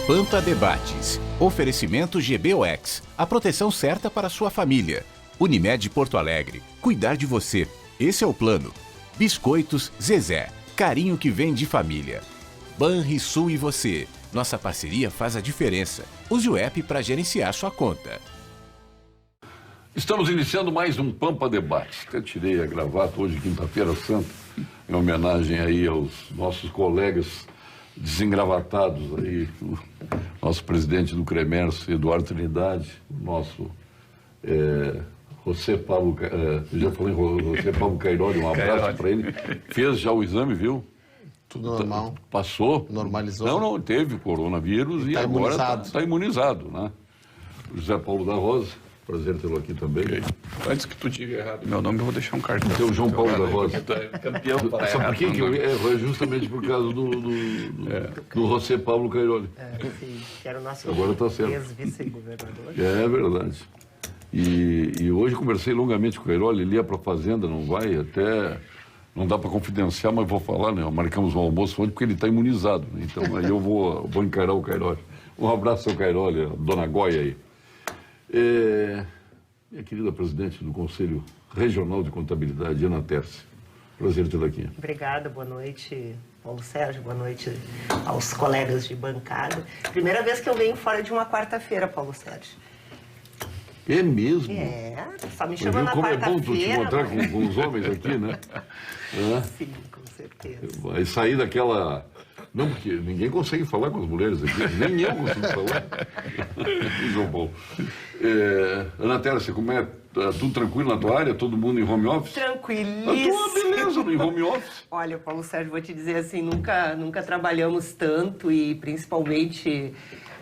Pampa Debates. Oferecimento GBOX. A proteção certa para a sua família. Unimed Porto Alegre. Cuidar de você. Esse é o plano. Biscoitos Zezé. Carinho que vem de família. Banrisul e você. Nossa parceria faz a diferença. Use o app para gerenciar sua conta. Estamos iniciando mais um Pampa Debates. Até tirei a gravata hoje, quinta-feira santa, em homenagem aí aos nossos colegas desengravatados aí, o nosso presidente do CREMERS, Eduardo Trindade, o nosso José Pablo, já falei José Pablo Cairoli, um abraço para ele. Fez já o exame, viu? Tudo normal. Passou. Normalizou. Não, teve coronavírus e agora está imunizado, né? José Paulo da Rosa, prazer tê-lo aqui também. Okay. Antes que tu diga errado meu nome, eu vou deixar um cartão. Tem o João Paulo da Rosa. Campeão. Sabe por que eu erro? É justamente por causa do José Pablo Cairoli. Sim, que era o nosso agora está certo. ex-vice-governador. É verdade. E hoje conversei longamente com o Cairoli, ele ia para a fazenda, não vai, até... Não dá para confidenciar, mas vou falar, né? Marcamos um almoço ontem porque ele está imunizado, né? Então aí eu vou encarar o Cairoli. Um abraço ao Cairoli, a dona Goia aí. Minha querida presidente do Conselho Regional de Contabilidade, Ana Terce. Prazer tê-la aqui. Obrigada, boa noite, Paulo Sérgio, boa noite aos colegas de bancada. Primeira vez que eu venho fora de uma quarta-feira, Paulo Sérgio. É mesmo? Só me chama na como quarta-feira. É bom tu te encontrar com os homens aqui, né? Sim, com certeza. Vai sair daquela... Não, porque ninguém consegue falar com as mulheres aqui, nem eu consigo falar. João Paulo. Ana Terce, como é? Tá tudo tranquilo na tua área? Todo mundo em home office? Tranquilíssimo. A tua beleza em home office. Olha, Paulo Sérgio, vou te dizer assim, nunca trabalhamos tanto e principalmente...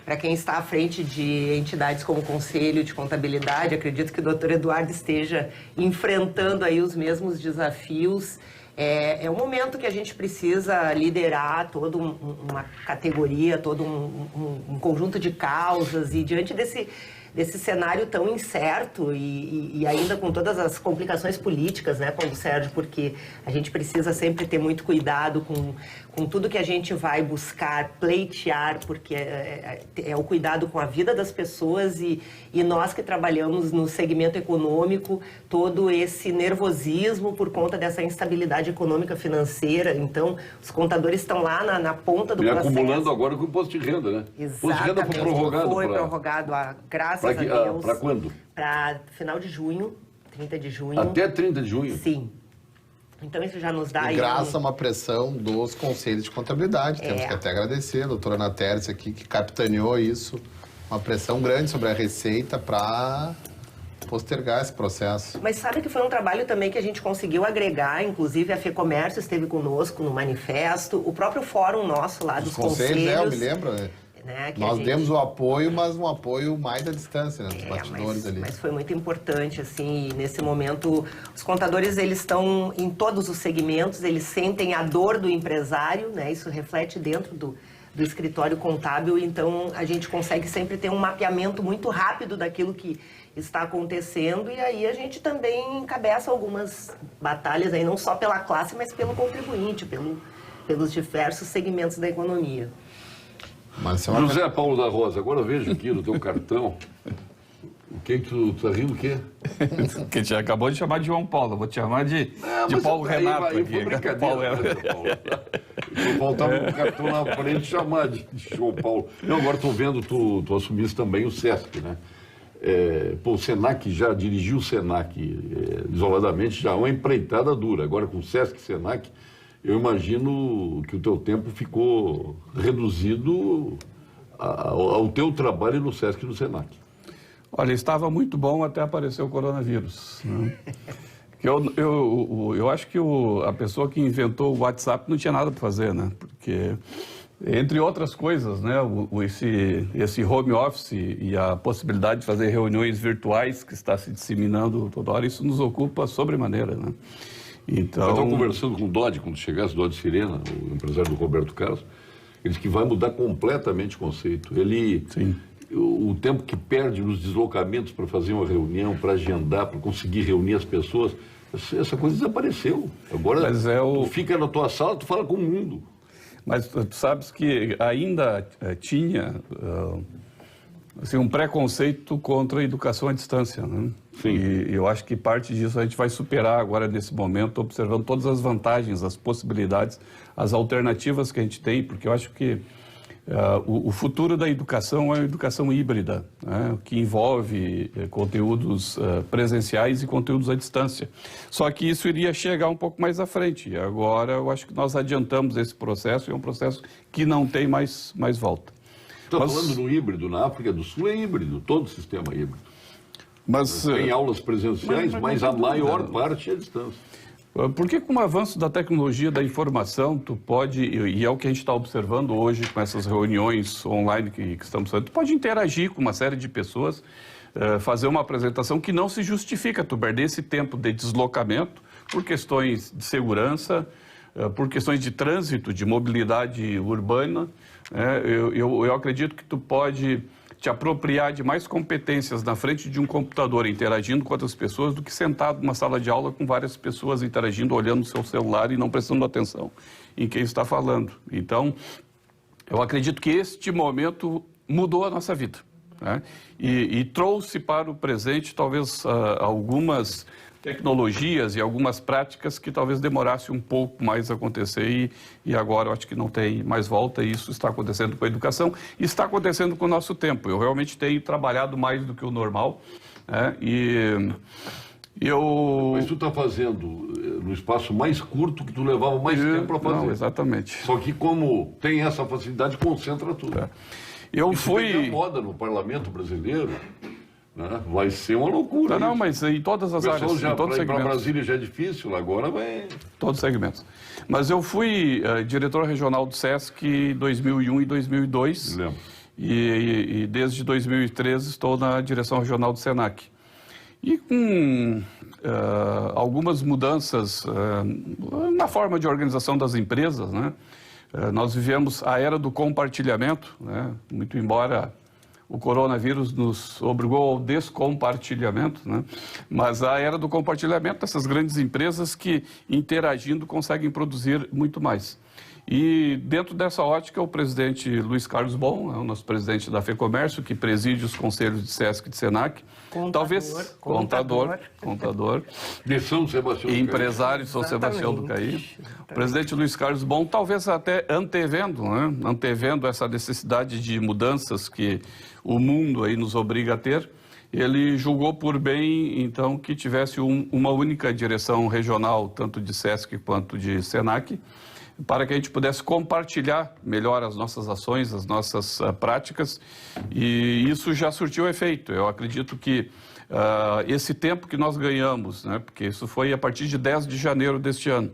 Para quem está à frente de entidades como o Conselho de Contabilidade, acredito que o doutor Eduardo esteja enfrentando aí os mesmos desafios. É um momento que a gente precisa liderar toda uma categoria, todo um conjunto de causas e diante desse cenário tão incerto e ainda com todas as complicações políticas, né, Paulo Sérgio, porque a gente precisa sempre ter muito cuidado com tudo que a gente vai buscar, pleitear, porque é o cuidado com a vida das pessoas e nós que trabalhamos no segmento econômico, todo esse nervosismo por conta dessa instabilidade econômica financeira. Então, os contadores estão lá na ponta do processo. E acumulando agora com o imposto de renda, né? Exatamente. O imposto de renda foi prorrogado. Foi prorrogado, graças a Deus. Para quando? Para final de junho, 30 de junho. Até 30 de junho? Sim. Então isso já nos dá... E graças a uma pressão dos conselhos de contabilidade. Temos que até agradecer a doutora Ana Terce aqui, que capitaneou isso. Uma pressão grande sobre a Receita para postergar esse processo. Mas sabe que foi um trabalho também que a gente conseguiu agregar, inclusive a FEComércio esteve conosco no manifesto, o próprio fórum nosso lá dos conselhos. Eu me lembro, né? Nós demos o apoio, mas um apoio mais à distância, né, dos bastidores ali. Mas foi muito importante, assim, nesse momento, os contadores, eles estão em todos os segmentos, eles sentem a dor do empresário, né, isso reflete dentro do escritório contábil, então a gente consegue sempre ter um mapeamento muito rápido daquilo que está acontecendo e aí a gente também encabeça algumas batalhas aí, não só pela classe, mas pelo contribuinte, pelos diversos segmentos da economia. José Paulo da Rosa, agora eu vejo aqui no teu cartão. O que tu tá rindo o quê? Que te acabou de chamar de João Paulo, eu vou te chamar de Paulo Renato aí, aqui. Foi brincadeira, Paulo. Vou voltar no cartão na frente e chamar de João Paulo. Não, agora estou vendo tu assumiste também o SESC, né? O Senac já dirigiu o Senac isoladamente, já é uma empreitada dura. Agora com o SESC e Senac, eu imagino que o teu tempo ficou reduzido ao teu trabalho no SESC e no Senac. Olha, estava muito bom até aparecer o coronavírus. Né? Eu acho que a pessoa que inventou o WhatsApp não tinha nada para fazer, né? Porque, entre outras coisas, né? Esse home office e a possibilidade de fazer reuniões virtuais que está se disseminando toda hora, isso nos ocupa sobremaneira, né? Então... Eu estava conversando com o Dodge, quando chegasse, o Dodge Sirena, o empresário do Roberto Carlos, ele disse que vai mudar completamente o conceito. Sim. O tempo que perde nos deslocamentos para fazer uma reunião, para agendar, para conseguir reunir as pessoas, essa coisa desapareceu. Agora, tu fica na tua sala, tu fala com o mundo. Mas tu sabes que ainda tinha assim, um preconceito contra a educação à distância, né? Sim. E eu acho que parte disso a gente vai superar agora nesse momento, observando todas as vantagens, as possibilidades, as alternativas que a gente tem, porque eu acho que o futuro da educação é a educação híbrida, né, que envolve conteúdos presenciais e conteúdos à distância. Só que isso iria chegar um pouco mais à frente. E agora eu acho que nós adiantamos esse processo e é um processo que não tem mais volta. Estou falando no híbrido, na África do Sul é híbrido, todo o sistema é híbrido. Mas, tem aulas presenciais, mas a maior parte é à distância. Porque com o avanço da tecnologia da informação, tu pode, e é o que a gente está observando hoje com essas reuniões online que estamos fazendo, tu pode interagir com uma série de pessoas, fazer uma apresentação que não se justifica, tu perder esse tempo de deslocamento por questões de segurança, por questões de trânsito, de mobilidade urbana. Eu acredito que tu pode te apropriar de mais competências na frente de um computador, interagindo com outras pessoas, do que sentado numa sala de aula com várias pessoas interagindo, olhando o seu celular e não prestando atenção em quem está falando. Então, eu acredito que este momento mudou a nossa vida, né? E trouxe para o presente, talvez, algumas tecnologias e algumas práticas que talvez demorasse um pouco mais a acontecer e agora eu acho que não tem mais volta e isso está acontecendo com a educação e está acontecendo com o nosso tempo. Eu realmente tenho trabalhado mais do que o normal, né? Mas tu está fazendo no espaço mais curto que tu levava mais tempo para fazer. Não, exatamente. Só que como tem essa facilidade, concentra tudo. Eu Isso fui... tem a moda no parlamento brasileiro, né? Vai ser uma loucura. Não, mas em todas as áreas, em todos os segmentos. Para Brasília já é difícil, agora vai... Todos os segmentos. Mas eu fui diretor regional do SESC em 2001 e 2002. Lembro. E desde 2013 estou na direção regional do SENAC. E com algumas mudanças na forma de organização das empresas, né? Nós vivemos a era do compartilhamento, né? Muito embora o coronavírus nos obrigou ao descompartilhamento, né? Mas a era do compartilhamento dessas grandes empresas que, interagindo, conseguem produzir muito mais. E dentro dessa ótica, o presidente Luiz Carlos Bon, o nosso presidente da FEComércio, que preside os conselhos de SESC e de SENAC, contador, de São Sebastião do empresário de São Sebastião do Caí. O presidente Luiz Carlos Bon, talvez até antevendo essa necessidade de mudanças que o mundo aí nos obriga a ter, ele julgou por bem, então, que tivesse uma única direção regional, tanto de SESC quanto de SENAC, para que a gente pudesse compartilhar melhor as nossas ações, as nossas práticas, e isso já surtiu efeito. Eu acredito que esse tempo que nós ganhamos, né, porque isso foi a partir de 10 de janeiro deste ano,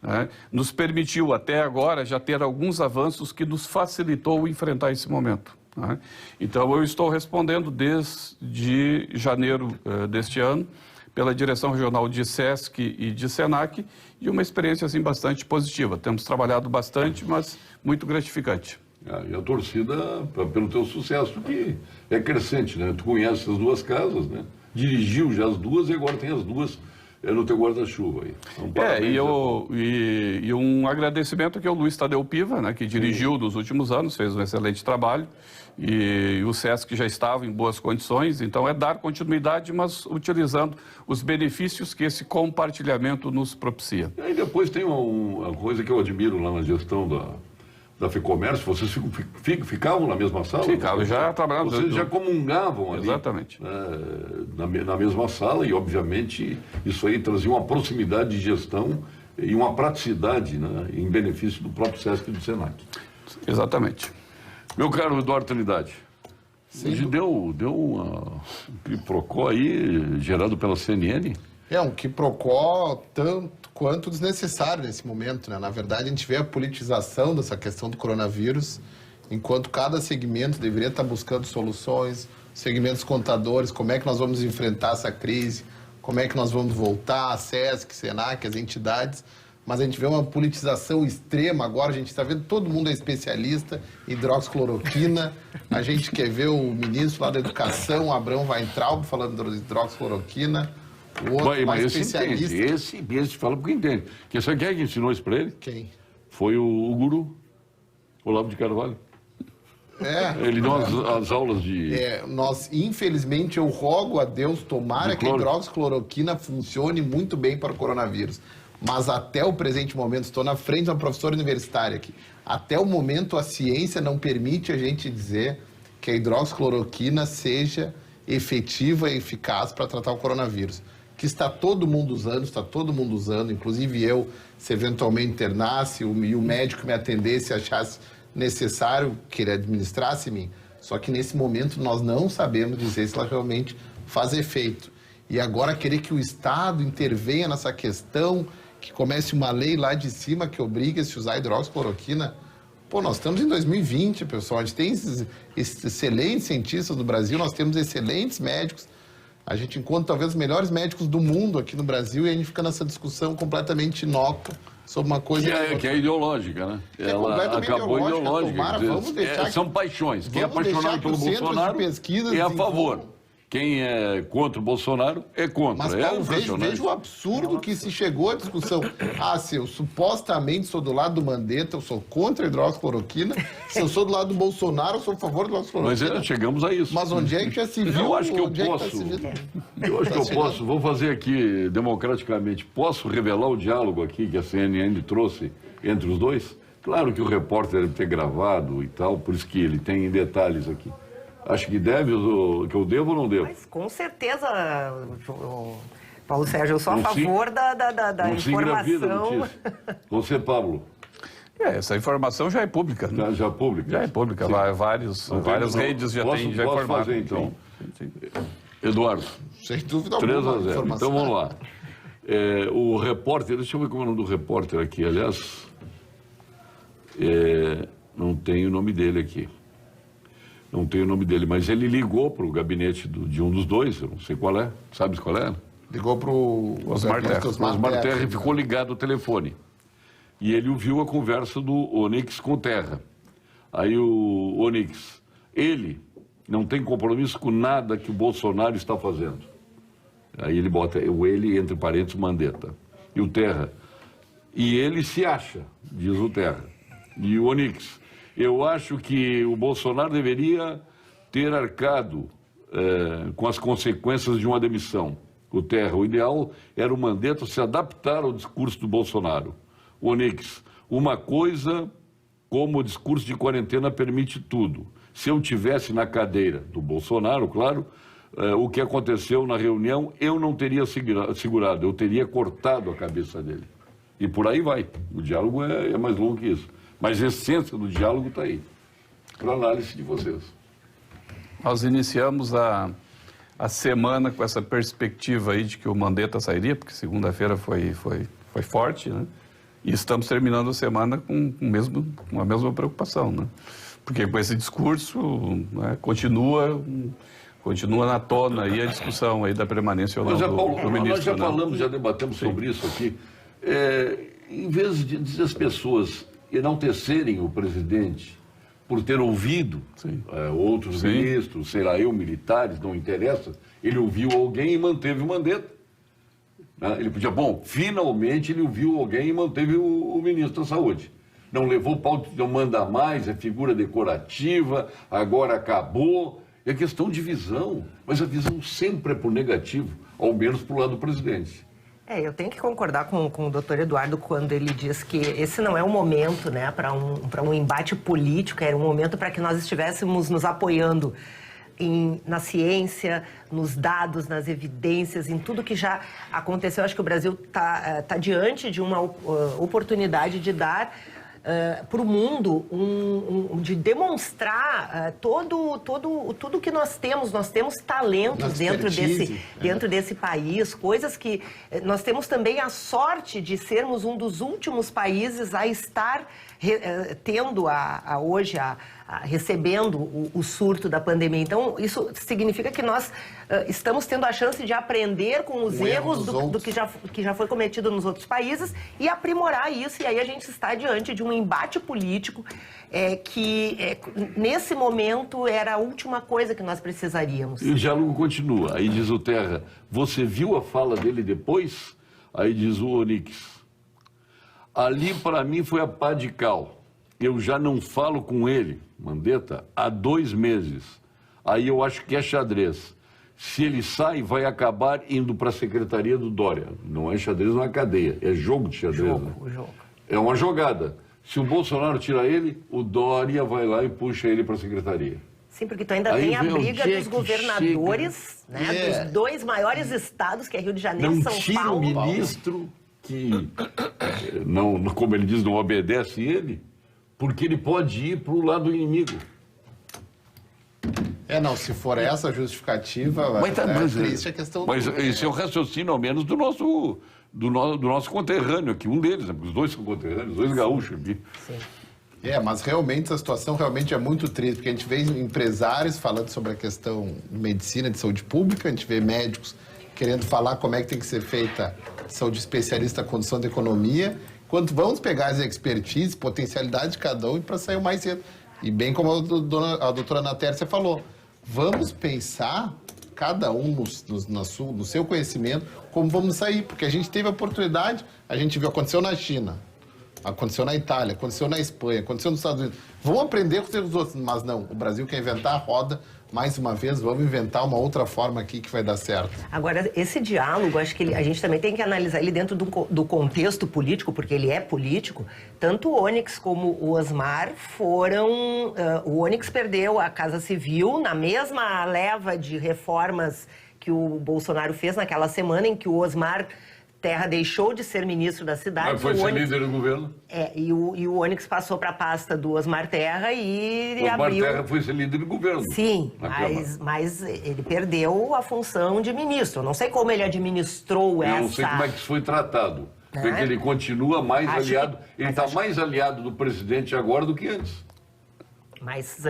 né, nos permitiu até agora já ter alguns avanços que nos facilitou enfrentar esse momento, né? Então eu estou respondendo desde janeiro deste ano, pela direção regional de SESC e de SENAC, e uma experiência assim bastante positiva. Temos trabalhado bastante, mas muito gratificante. E a torcida, pelo teu sucesso, que é crescente, né? Tu conhece as duas casas, né? Dirigiu já as duas e agora tem as duas no teu guarda-chuva aí. Então, e um agradecimento aqui ao Luiz Tadeu Piva, né, que dirigiu nos últimos anos, fez um excelente trabalho, e o SESC já estava em boas condições, então é dar continuidade, mas utilizando os benefícios que esse compartilhamento nos propicia. E aí depois tem uma coisa que eu admiro lá na gestão da FEComércio, vocês ficavam na mesma sala? Ficavam, já trabalhavam. Vocês já comungavam ali. Exatamente. Na mesma sala e, obviamente, isso aí trazia uma proximidade de gestão e uma praticidade, né, em benefício do próprio SESC e do SENAC. Exatamente. Meu caro Eduardo Trindade, hoje deu um quiprocó aí, gerado pela CNN. É um quiprocó tanto quanto desnecessário nesse momento, né? Na verdade, a gente vê a politização dessa questão do coronavírus, enquanto cada segmento deveria estar buscando soluções, segmentos contadores, como é que nós vamos enfrentar essa crise, como é que nós vamos voltar, a SESC, SENAC, as entidades, mas a gente vê uma politização extrema agora, a gente está vendo, todo mundo é especialista em hidroxicloroquina, a gente quer ver o ministro lá da Educação, Abrão Weintraub, falando de hidroxicloroquina, o outro mais especialista. Esse fala porque entende. Sabe quem é que ensinou isso para ele? Quem? Foi o guru. Olavo de Carvalho. Ele deu as aulas de... Infelizmente, eu rogo a Deus, tomara que a hidroxicloroquina funcione muito bem para o coronavírus. Mas até o presente momento, estou na frente de uma professora universitária aqui, até o momento a ciência não permite a gente dizer que a hidroxicloroquina seja efetiva e eficaz para tratar o coronavírus. Que está todo mundo usando, inclusive eu, se eventualmente internasse e o médico me atendesse, achasse necessário que ele administrasse em mim. Só que nesse momento nós não sabemos dizer se ela realmente faz efeito. E agora querer que o Estado intervenha nessa questão, que comece uma lei lá de cima que obrigue a se usar hidroxicloroquina. Pô, nós estamos em 2020, pessoal. A gente tem esses excelentes cientistas no Brasil, nós temos excelentes médicos. A gente encontra talvez os melhores médicos do mundo aqui no Brasil e a gente fica nessa discussão completamente inócua sobre uma coisa... Que é ideológica, né? Ela acabou ideológica. Tomara, vamos deixar são paixões. Quem é apaixonado pelo Bolsonaro é a favor. Quem é contra o Bolsonaro é contra. Mas, Paulo, veja o absurdo que se chegou à discussão. Se eu supostamente sou do lado do Mandetta, eu sou contra a hidroxicloroquina. Se eu sou do lado do Bolsonaro, eu sou a favor da hidroxicloroquina. Mas chegamos a isso. Mas onde é que já se viu? Eu acho que eu posso. Vou fazer aqui, democraticamente, posso revelar o diálogo aqui que a CNN trouxe entre os dois? Claro que o repórter deve ter gravado e tal, por isso que ele tem detalhes aqui. Acho que que eu devo ou não devo? Mas com certeza, Paulo Sérgio, eu sou a favor da informação. Você, Pablo? Essa informação já é pública. Né? Já é pública? Já é pública. Várias redes já têm já posso informado. Fazer, então. Sim. Eduardo? Sem dúvida alguma. 3-0. Então vamos lá. O repórter, deixa eu ver como é o nome do repórter aqui. Aliás, não tem o nome dele aqui. Não tenho o nome dele, mas ele ligou para o gabinete de um dos dois, eu não sei qual é. Sabes qual é? Ligou para o Osmar Terra e ficou ligado o telefone. E ele ouviu a conversa do Onyx com o Terra. Aí o Onyx, ele não tem compromisso com nada que o Bolsonaro está fazendo. Aí ele bota ele, entre parênteses, Mandetta. E o Terra. E ele se acha, diz o Terra. E o Onyx... Eu acho que o Bolsonaro deveria ter arcado com as consequências de uma demissão. O Terra, o ideal era o Mandetta se adaptar ao discurso do Bolsonaro. O Onyx, uma coisa como o discurso de quarentena permite tudo. Se eu tivesse na cadeira do Bolsonaro, claro, o que aconteceu na reunião, eu não teria segurado, eu teria cortado a cabeça dele. E por aí vai. O diálogo é mais longo que isso. Mas a essência do diálogo está aí, para análise de vocês. Nós iniciamos a semana com essa perspectiva aí de que o Mandetta sairia, porque segunda-feira foi forte, né? E estamos terminando a semana com a mesma preocupação, né? Porque com esse discurso, né, continua na tona aí a discussão aí da permanência ou não do ministro. Nós já falamos, já debatemos sobre isso aqui. Em vez de dizer as pessoas enaltecerem o presidente por ter ouvido outros ministros, sei lá, militares, não interessa, ele ouviu alguém e manteve o Mandetta. Ele podia, finalmente ele ouviu alguém e manteve o ministro da Saúde. Não levou pau, não manda mais, é figura decorativa, agora acabou. É questão de visão, mas a visão sempre é por negativo, ao menos para o lado do presidente. Eu tenho que concordar com o doutor Eduardo quando ele diz que esse não é um momento, né, para um embate político, era um momento para que nós estivéssemos nos apoiando na ciência, nos dados, nas evidências, em tudo que já aconteceu. Acho que o Brasil está diante de uma oportunidade de dar para o mundo, de demonstrar tudo que nós temos. Nós temos talentos dentro desse país, coisas que nós temos também a sorte de sermos um dos últimos países a estar tendo hoje recebendo o surto da pandemia. Então, isso significa que nós estamos tendo a chance de aprender com os erros do que já foi cometido nos outros países e aprimorar isso. E aí a gente está diante de um embate político que, nesse momento, era a última coisa que nós precisaríamos. E o diálogo continua. Aí diz o Terra, você viu a fala dele depois? Aí diz o Onyx, ali para mim foi a pá de cal. eu já não falo com ele, Mandetta, há 2 meses. Aí eu acho que é xadrez. Se ele sai, vai acabar indo para a secretaria do Dória. Não é xadrez, não é cadeia. É jogo de xadrez. Né? Jogo. É uma jogada. Se o Bolsonaro tira ele, o Dória vai lá e puxa ele para a secretaria. Sim, porque tu ainda Aí tem a vem o briga dia dos que governadores, né, dos 2 maiores estados, que é Rio de Janeiro e Não São tira Paulo. o ministro que, não, como ele diz, não obedece ele, porque ele pode ir para o lado inimigo. Não, se for essa a justificativa, Mas triste a questão Mas do... esse é o raciocínio, ao menos, do nosso conterrâneo aqui, um deles, né? Os 2 são conterrâneos, os 2 gaúchos aqui. Sim. Mas realmente a situação realmente é muito triste, porque a gente vê empresários falando sobre a questão de medicina, de saúde pública, a gente vê médicos querendo falar como é que tem que ser feita saúde especialista, condição de economia, quando vamos pegar as expertise, potencialidade de cada um para sair o mais cedo. E bem como a doutora Ana Tércia falou, vamos pensar, cada um no seu conhecimento, como vamos sair, porque a gente teve a oportunidade, a gente viu, aconteceu na China, aconteceu na Itália, aconteceu na Espanha, aconteceu nos Estados Unidos. Vamos aprender com os outros, mas não, o Brasil quer inventar a roda, mais uma vez, vamos inventar uma outra forma aqui que vai dar certo. Agora, esse diálogo, acho que a gente também tem que analisar ele dentro do contexto político, porque ele é político. Tanto o Onyx como o Osmar foram... o Onyx perdeu a Casa Civil na mesma leva de reformas que o Bolsonaro fez naquela semana, em que o Osmar Terra deixou de ser ministro da cidade. Mas foi ser líder do governo. E o Onyx passou para a pasta do Osmar Terra e Osmar abriu... Terra foi ser líder do governo. Sim, mas ele perdeu a função de ministro. Eu não sei como ele administrou essa... Eu não sei como é que isso foi tratado. Porque ele continua mais aliado... Ele está mais aliado do presidente agora do que antes. Mas...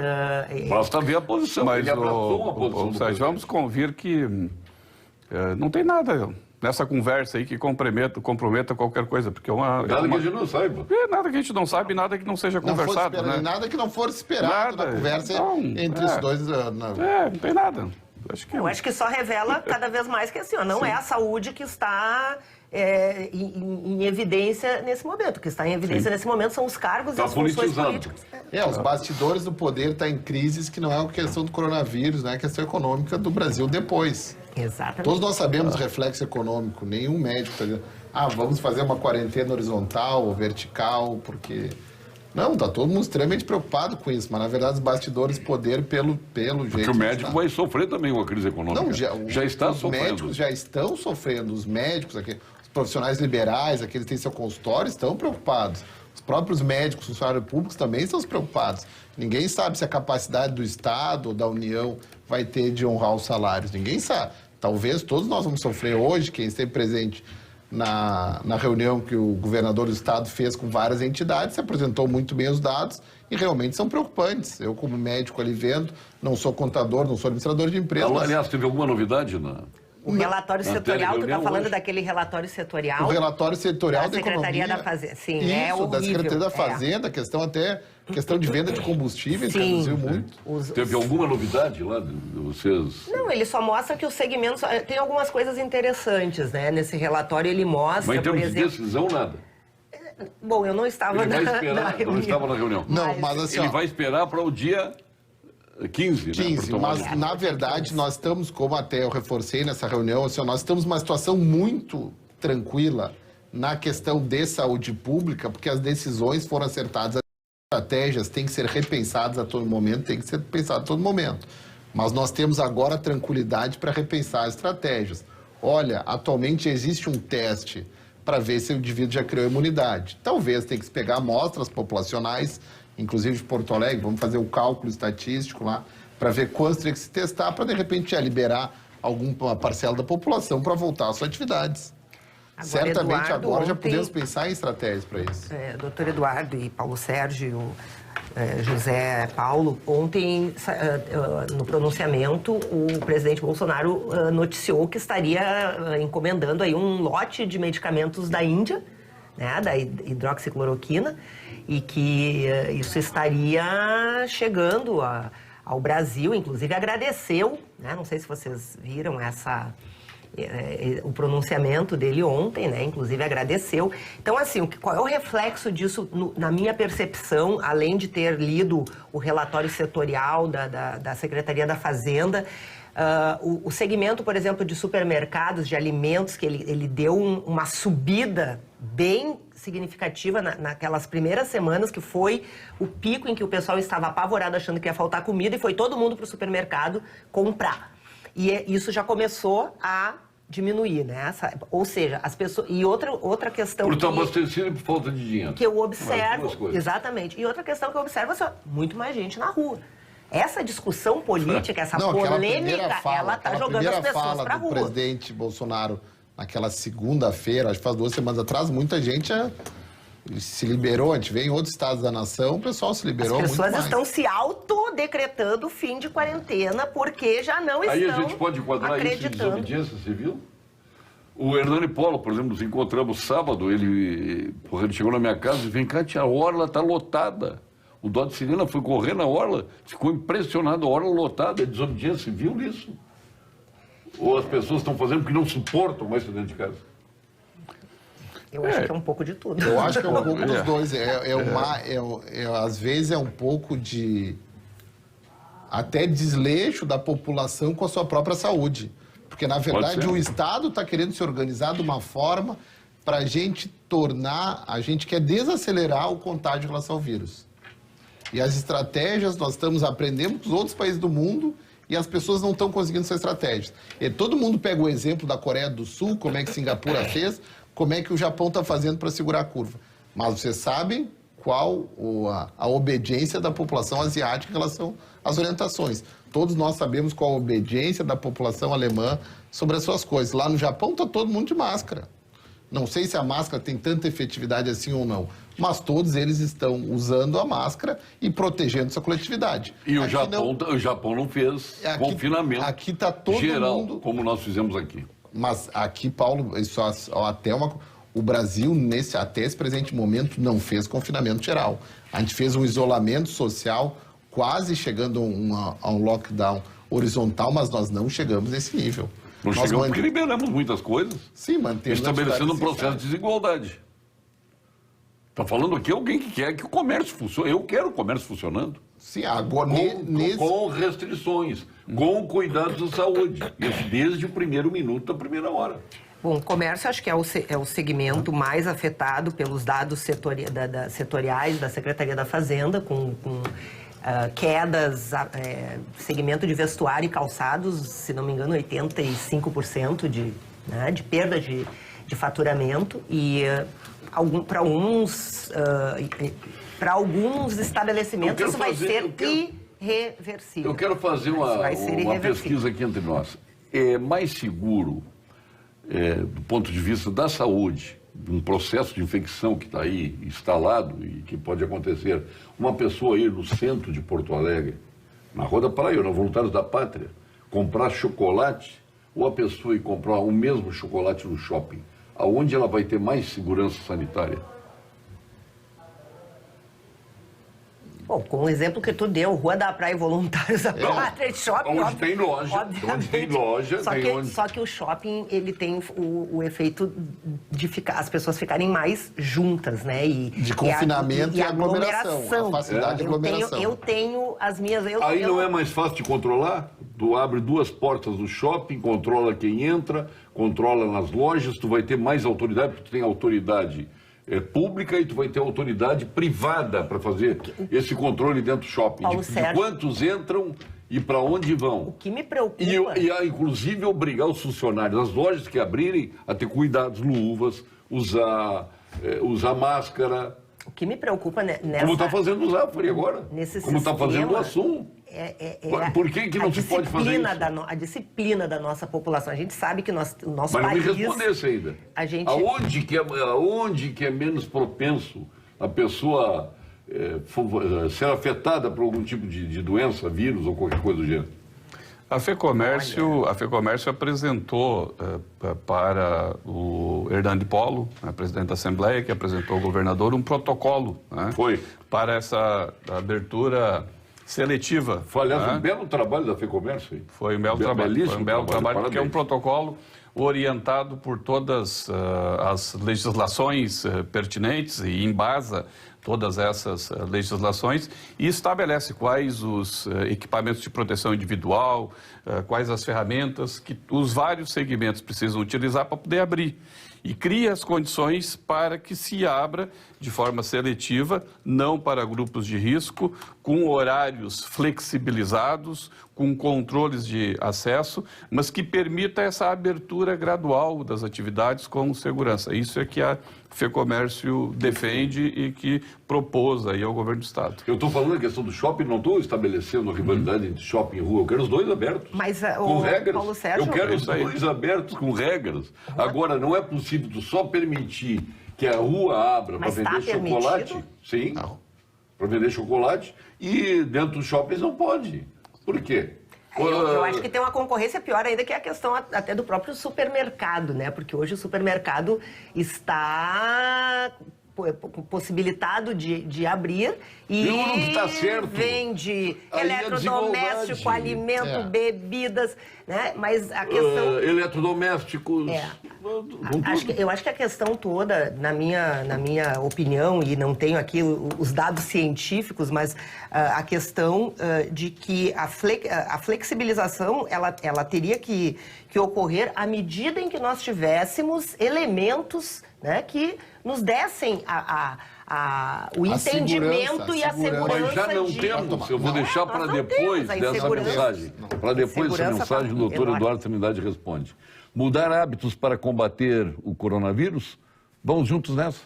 Basta ver a posição. Mas ele abraçou uma posição. Sérgio, vamos convir que não tem nada nessa conversa aí que comprometa qualquer coisa, porque Nada que a gente não saiba. Nada que a gente não sabe, nada que não seja conversado, né? Nada que não for esperado na conversa entre os dois. Não tem nada. Eu acho que só revela cada vez mais que assim, não é a saúde que está em evidência nesse momento. O que está em evidência nesse momento são os cargos e as funções políticas. Os bastidores do poder estão em crises que não é a questão do coronavírus, não é a questão econômica do Brasil depois. Exatamente. Todos nós sabemos o reflexo econômico. Nenhum médico está dizendo, vamos fazer uma quarentena horizontal ou vertical, porque... Não, está todo mundo extremamente preocupado com isso, mas na verdade os bastidores, poder pelo jeito... Porque o médico vai sofrer também uma crise econômica. Não, já está os sofrendo. Os médicos já estão sofrendo, os médicos, os profissionais liberais, aqueles que têm seu consultório, estão preocupados. Os próprios médicos, funcionários públicos também estão preocupados. Ninguém sabe se a capacidade do Estado ou da União vai ter de honrar os salários. Ninguém sabe. Talvez todos nós vamos sofrer hoje, quem esteve presente na reunião que o governador do Estado fez com várias entidades, se apresentou muito bem os dados e realmente são preocupantes. Eu, como médico ali vendo, não sou contador, não sou administrador de empresa. Aliás, teve alguma novidade O relatório setorial, tu está falando daquele relatório setorial? O relatório setorial da Secretaria da Fazenda. Sim, isso, é horrível. Da Secretaria da Fazenda, questão de venda de combustíveis, que reduziu muito. Teve alguma novidade lá de vocês? Não, ele só mostra que os segmentos... Tem algumas coisas interessantes, né? Nesse relatório ele mostra, Mas em termos por exemplo... de decisão, nada. Bom, eu não estava Ele vai esperar, na reunião. não estava na reunião. Não, mas assim... Ele vai esperar para o dia 15, 15, né? mas na verdade nós estamos, como até eu reforcei nessa reunião, assim, nós estamos numa situação muito tranquila na questão de saúde pública, porque as decisões foram acertadas, as estratégias têm que ser repensadas a todo momento, tem que ser pensadas a todo momento. Mas nós temos agora tranquilidade para repensar as estratégias. Olha, atualmente existe um teste para ver se o indivíduo já criou imunidade. Talvez tenha que se pegar amostras populacionais, inclusive de Porto Alegre, vamos fazer o cálculo estatístico lá, para ver quantos tem que se testar, para de repente liberar alguma parcela da população para voltar às suas atividades. Agora, Certamente Eduardo, agora já ontem, podemos pensar em estratégias para isso. Doutor Eduardo e Paulo Sérgio, José Paulo, ontem, no pronunciamento, o presidente Bolsonaro noticiou que estaria encomendando aí um lote de medicamentos da Índia, né, da hidroxicloroquina, e que isso estaria chegando ao Brasil, inclusive agradeceu, né, não sei se vocês viram o pronunciamento dele ontem, né? Inclusive agradeceu. Então, assim, qual é o reflexo disso na minha percepção, além de ter lido o relatório setorial da Secretaria da Fazenda? O segmento, por exemplo, de supermercados, de alimentos, que ele deu uma subida bem significativa naquelas primeiras semanas, que foi o pico em que o pessoal estava apavorado achando que ia faltar comida e foi todo mundo para o supermercado comprar. E isso já começou a diminuir, né? Ou seja, as pessoas... E outra questão... Por estar abastecido e por falta de dinheiro. Que eu observo... Exatamente. E outra questão que eu observo é muito mais gente na rua. Essa discussão política, essa polêmica, ela está jogando as pessoas para a rua. O presidente Bolsonaro, naquela segunda-feira, acho que faz 2 semanas atrás, muita gente se liberou. A gente vê em outros estados da nação, o pessoal se liberou muito mais. As pessoas estão se autodecretando fim de quarentena porque já não estão acreditando. Aí a gente pode enquadrar isso em desobediência civil? O Hernani Polo, por exemplo, nos encontramos sábado, ele chegou na minha casa e vem cá, a orla está lotada. O Dó de Sirena foi correr na orla, ficou impressionado, a orla lotada, é desobediência civil nisso? Ou as pessoas estão fazendo porque não suportam mais dentro de casa? Eu acho que é um pouco de tudo. Eu acho que é um pouco dos dois. Às vezes é um pouco de até desleixo da população com a sua própria saúde. Porque, na verdade, o Estado está querendo se organizar de uma forma para a gente quer desacelerar o contágio em relação ao vírus. E as estratégias, nós estamos aprendendo com os outros países do mundo e as pessoas não estão conseguindo essas estratégias. E todo mundo pega o exemplo da Coreia do Sul, como é que Singapura fez, como é que o Japão está fazendo para segurar a curva. Mas vocês sabem qual a obediência da população asiática em relação às orientações. Todos nós sabemos qual a obediência da população alemã sobre as suas coisas. Lá no Japão está todo mundo de máscara. Não sei se a máscara tem tanta efetividade assim ou não, mas todos eles estão usando a máscara e protegendo sua coletividade. E o Japão não fez confinamento aqui tá todo geral, mundo... como nós fizemos aqui. Mas aqui, Paulo, o Brasil, até esse presente momento, não fez confinamento geral. A gente fez um isolamento social, quase chegando a um lockdown horizontal, mas nós não chegamos nesse nível. Não chegamos porque liberamos muitas coisas. Sim, mantemos... Estabelecendo um processo de desigualdade. Está falando aqui alguém que quer que o comércio funcione. Eu quero o comércio funcionando. Sim, agora... Com restrições, com cuidados da saúde. Isso desde o primeiro minuto da primeira hora. Bom, o comércio acho que é o segmento mais afetado pelos dados setoriais da Secretaria da Fazenda, com quedas, segmento de vestuário e calçados, se não me engano, 85% de perda de faturamento e para alguns estabelecimentos isso vai ser irreversível. Eu quero fazer uma pesquisa aqui entre nós. É mais seguro, do ponto de vista da saúde, um processo de infecção que está aí instalado e que pode acontecer, uma pessoa ir no centro de Porto Alegre, na Rua da Praia, na Voluntários da Pátria, comprar chocolate, ou a pessoa ir comprar o mesmo chocolate no shopping, aonde ela vai ter mais segurança sanitária? Bom, com o exemplo que tu deu, Rua da Praia e Voluntários da Pátria, shopping... Onde tem loja, Só que o shopping, ele tem o efeito de as pessoas ficarem mais juntas, né? De confinamento e aglomeração. A facilidade de aglomeração. Eu tenho as minhas... Aí não é mais fácil de controlar? Tu abre 2 portas do shopping, controla quem entra, controla nas lojas, tu vai ter mais autoridade, porque tu tem autoridade pública e tu vai ter autoridade privada para fazer esse controle dentro do shopping. De quantos entram e para onde vão. O que me preocupa... E inclusive obrigar os funcionários, as lojas que abrirem, a ter cuidados, luvas, usar máscara. O que me preocupa nessa... Como está fazendo o Zafari agora. Como está fazendo o Assum. Por que não se pode fazer isso? A disciplina da nossa população. A gente sabe que o nosso país... Mas não me respondesse ainda. Aonde que é menos propenso a pessoa ser afetada por algum tipo de doença, vírus ou qualquer coisa do gênero? A FEComércio apresentou para o Hernani Polo, presidente da Assembleia, que apresentou ao governador, um protocolo, né, para essa abertura seletiva. Foi, aliás, um belo trabalho da FEComércio. Foi um belo trabalho, porque é um protocolo orientado por todas as legislações pertinentes e embasa todas essas legislações e estabelece quais os equipamentos de proteção individual, quais as ferramentas que os vários segmentos precisam utilizar para poder abrir. E cria as condições para que se abra de forma seletiva, não para grupos de risco, com horários flexibilizados, com controles de acesso, mas que permita essa abertura gradual das atividades com segurança. Isso é que a FEComércio defende e que propôs aí ao governo do Estado. Eu estou falando a questão do shopping, não estou estabelecendo a rivalidade entre shopping e rua. Eu quero os dois abertos, Mas, com regras. Paulo Sérgio... Eu quero os dois abertos com regras. Agora, não é possível tu só permitir que a rua abra para vender chocolate. Permitido? Sim, para vender chocolate. E dentro dos shoppings não pode. Por quê? Eu acho que tem uma concorrência pior ainda, que é a questão até do próprio supermercado, né? Porque hoje o supermercado está possibilitado de abrir e tá certo. Vende Aí eletrodoméstico, a alimento, bebidas, né? Mas a questão... eletrodomésticos... Eu acho que a questão toda, na minha opinião, e não tenho aqui os dados científicos, mas a questão de que a flexibilização ela teria que ocorrer à medida em que nós tivéssemos elementos, né, que nos dessem o entendimento e a segurança. Mas já não temos, eu vou deixar para depois dessa mensagem. Para depois dessa mensagem, o doutor Eduardo Trindade responde. Mudar hábitos para combater o coronavírus? Vamos juntos nessa?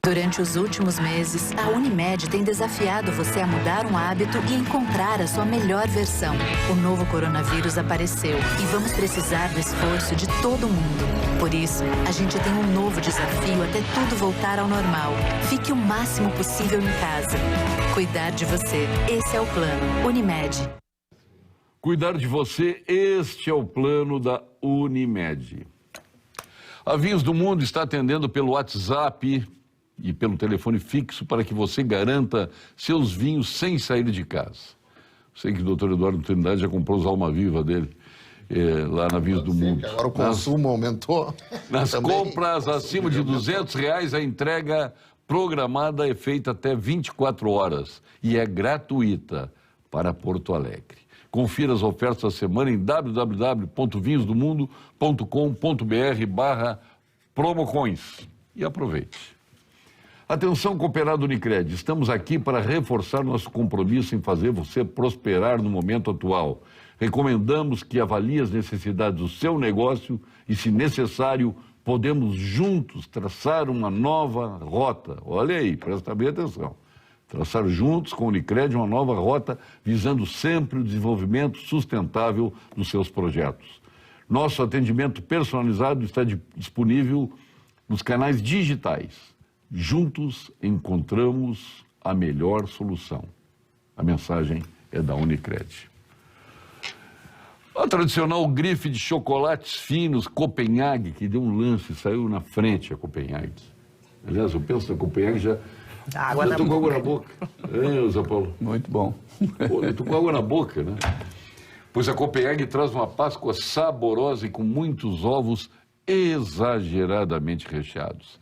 Durante os últimos meses, a Unimed tem desafiado você a mudar um hábito e encontrar a sua melhor versão. O novo coronavírus apareceu e vamos precisar do esforço de todo mundo. Por isso, a gente tem um novo desafio até tudo voltar ao normal. Fique o máximo possível em casa. Cuidar de você, esse é o plano. Unimed. Cuidar de você, este é o plano da Unimed. A Vinhos do Mundo está atendendo pelo WhatsApp e pelo telefone fixo para que você garanta seus vinhos sem sair de casa. Sei que o doutor Eduardo Trindade já comprou os Alma Viva dele lá na Vinhos do Mundo. Agora o consumo aumentou. Nas compras acima de R$200, a entrega programada é feita até 24 horas e é gratuita para Porto Alegre. Confira as ofertas da semana em www.vinhosdomundo.com.br/promocões e aproveite. Atenção, cooperado Unicred, estamos aqui para reforçar nosso compromisso em fazer você prosperar no momento atual. Recomendamos que avalie as necessidades do seu negócio e, se necessário, podemos juntos traçar uma nova rota. Olha aí, presta bem atenção. Traçar juntos com o Unicred uma nova rota, visando sempre o desenvolvimento sustentável dos seus projetos. Nosso atendimento personalizado está disponível nos canais digitais. Juntos encontramos a melhor solução. A mensagem é da Unicred. A tradicional grife de chocolates finos Copenhague, que deu um lance, saiu na frente a Copenhague. Aliás, eu penso na Copenhague já... Eu tô com água na boca. Zé Paulo? Muito bom. Pô, eu tô com água na boca, né? Pois a Copenhague traz uma Páscoa saborosa e com muitos ovos exageradamente recheados.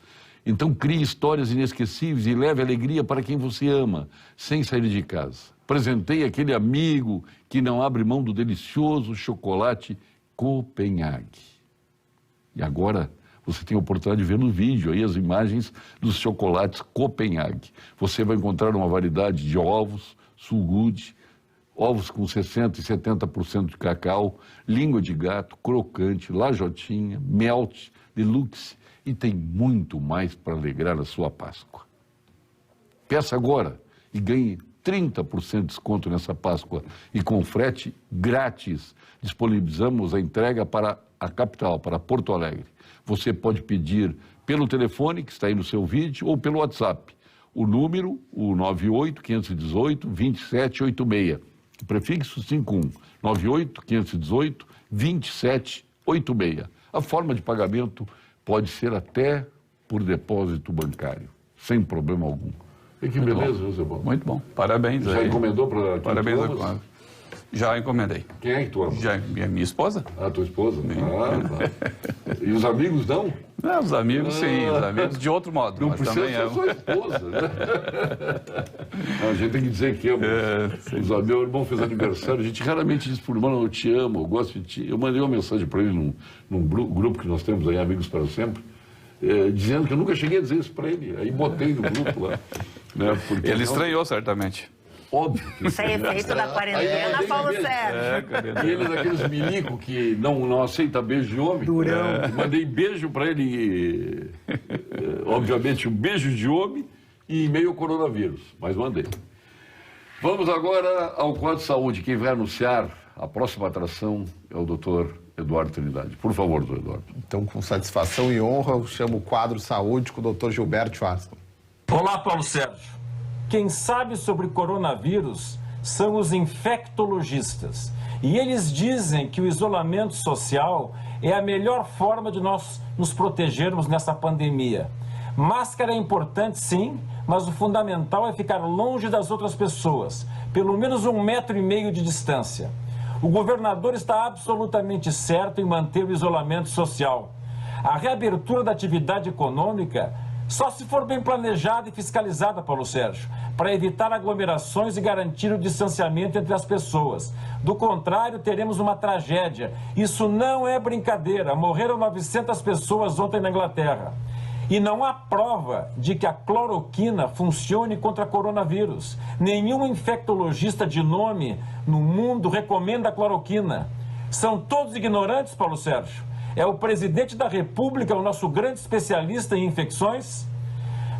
Então crie histórias inesquecíveis e leve alegria para quem você ama, sem sair de casa. Presenteie aquele amigo que não abre mão do delicioso chocolate Copenhague. E agora... você tem a oportunidade de ver no vídeo aí as imagens dos chocolates Copenhague. Você vai encontrar uma variedade de ovos, sulgude, ovos com 60% e 70% de cacau, língua de gato, crocante, lajotinha, melt, deluxe e tem muito mais para alegrar a sua Páscoa. Peça agora e ganhe 30% de desconto nessa Páscoa e com frete grátis. Disponibilizamos a entrega para a capital, para Porto Alegre. Você pode pedir pelo telefone, que está aí no seu vídeo, ou pelo WhatsApp. O número, o 98-518-2786. O prefixo 51, 98-518-2786. A forma de pagamento pode ser até por depósito bancário, sem problema algum. E que beleza, Zé Paulo. Muito bom. Parabéns. Já encomendou para... Parabéns. Já encomendei. Quem é que tu ama? Já, minha esposa? Ah, tua esposa? Tá. E os amigos não? Não, os amigos sim, os amigos de outro modo. Não mas precisa também ser sua esposa, né? Não, a gente tem que dizer que ama. Meu irmão fez aniversário, a gente raramente diz por irmão, eu te amo, eu gosto de ti. Eu mandei uma mensagem para ele num grupo que nós temos aí, Amigos para Sempre, dizendo que eu nunca cheguei a dizer isso para ele. Aí botei no grupo lá. Né? Porque Ele estranhou, certamente. Óbvio. Isso aí é efeito da quarentena, Paulo Sérgio. E ele daqueles milico que não aceita beijo de homem. Durão. Mandei beijo para ele, obviamente um beijo de homem e e-mail coronavírus, mas mandei. Vamos agora ao quadro de saúde. Quem vai anunciar a próxima atração é o doutor Eduardo Trindade. Por favor, doutor Eduardo. Então, com satisfação e honra, eu chamo o quadro Saúde com o Dr. Gilberto Schwarzman. Olá, Paulo Sérgio. Quem sabe sobre coronavírus são os infectologistas. E eles dizem que o isolamento social é a melhor forma de nós nos protegermos nessa pandemia. Máscara é importante, sim, mas o fundamental é ficar longe das outras pessoas, pelo menos 1,5 metro de distância. O governador está absolutamente certo em manter o isolamento social. A reabertura da atividade econômica só se for bem planejada e fiscalizada, Paulo Sérgio, para evitar aglomerações e garantir o distanciamento entre as pessoas. Do contrário, teremos uma tragédia. Isso não é brincadeira. Morreram 900 pessoas ontem na Inglaterra. E não há prova de que a cloroquina funcione contra coronavírus. Nenhum infectologista de nome no mundo recomenda a cloroquina. São todos ignorantes, Paulo Sérgio. É o presidente da República, o nosso grande especialista em infecções.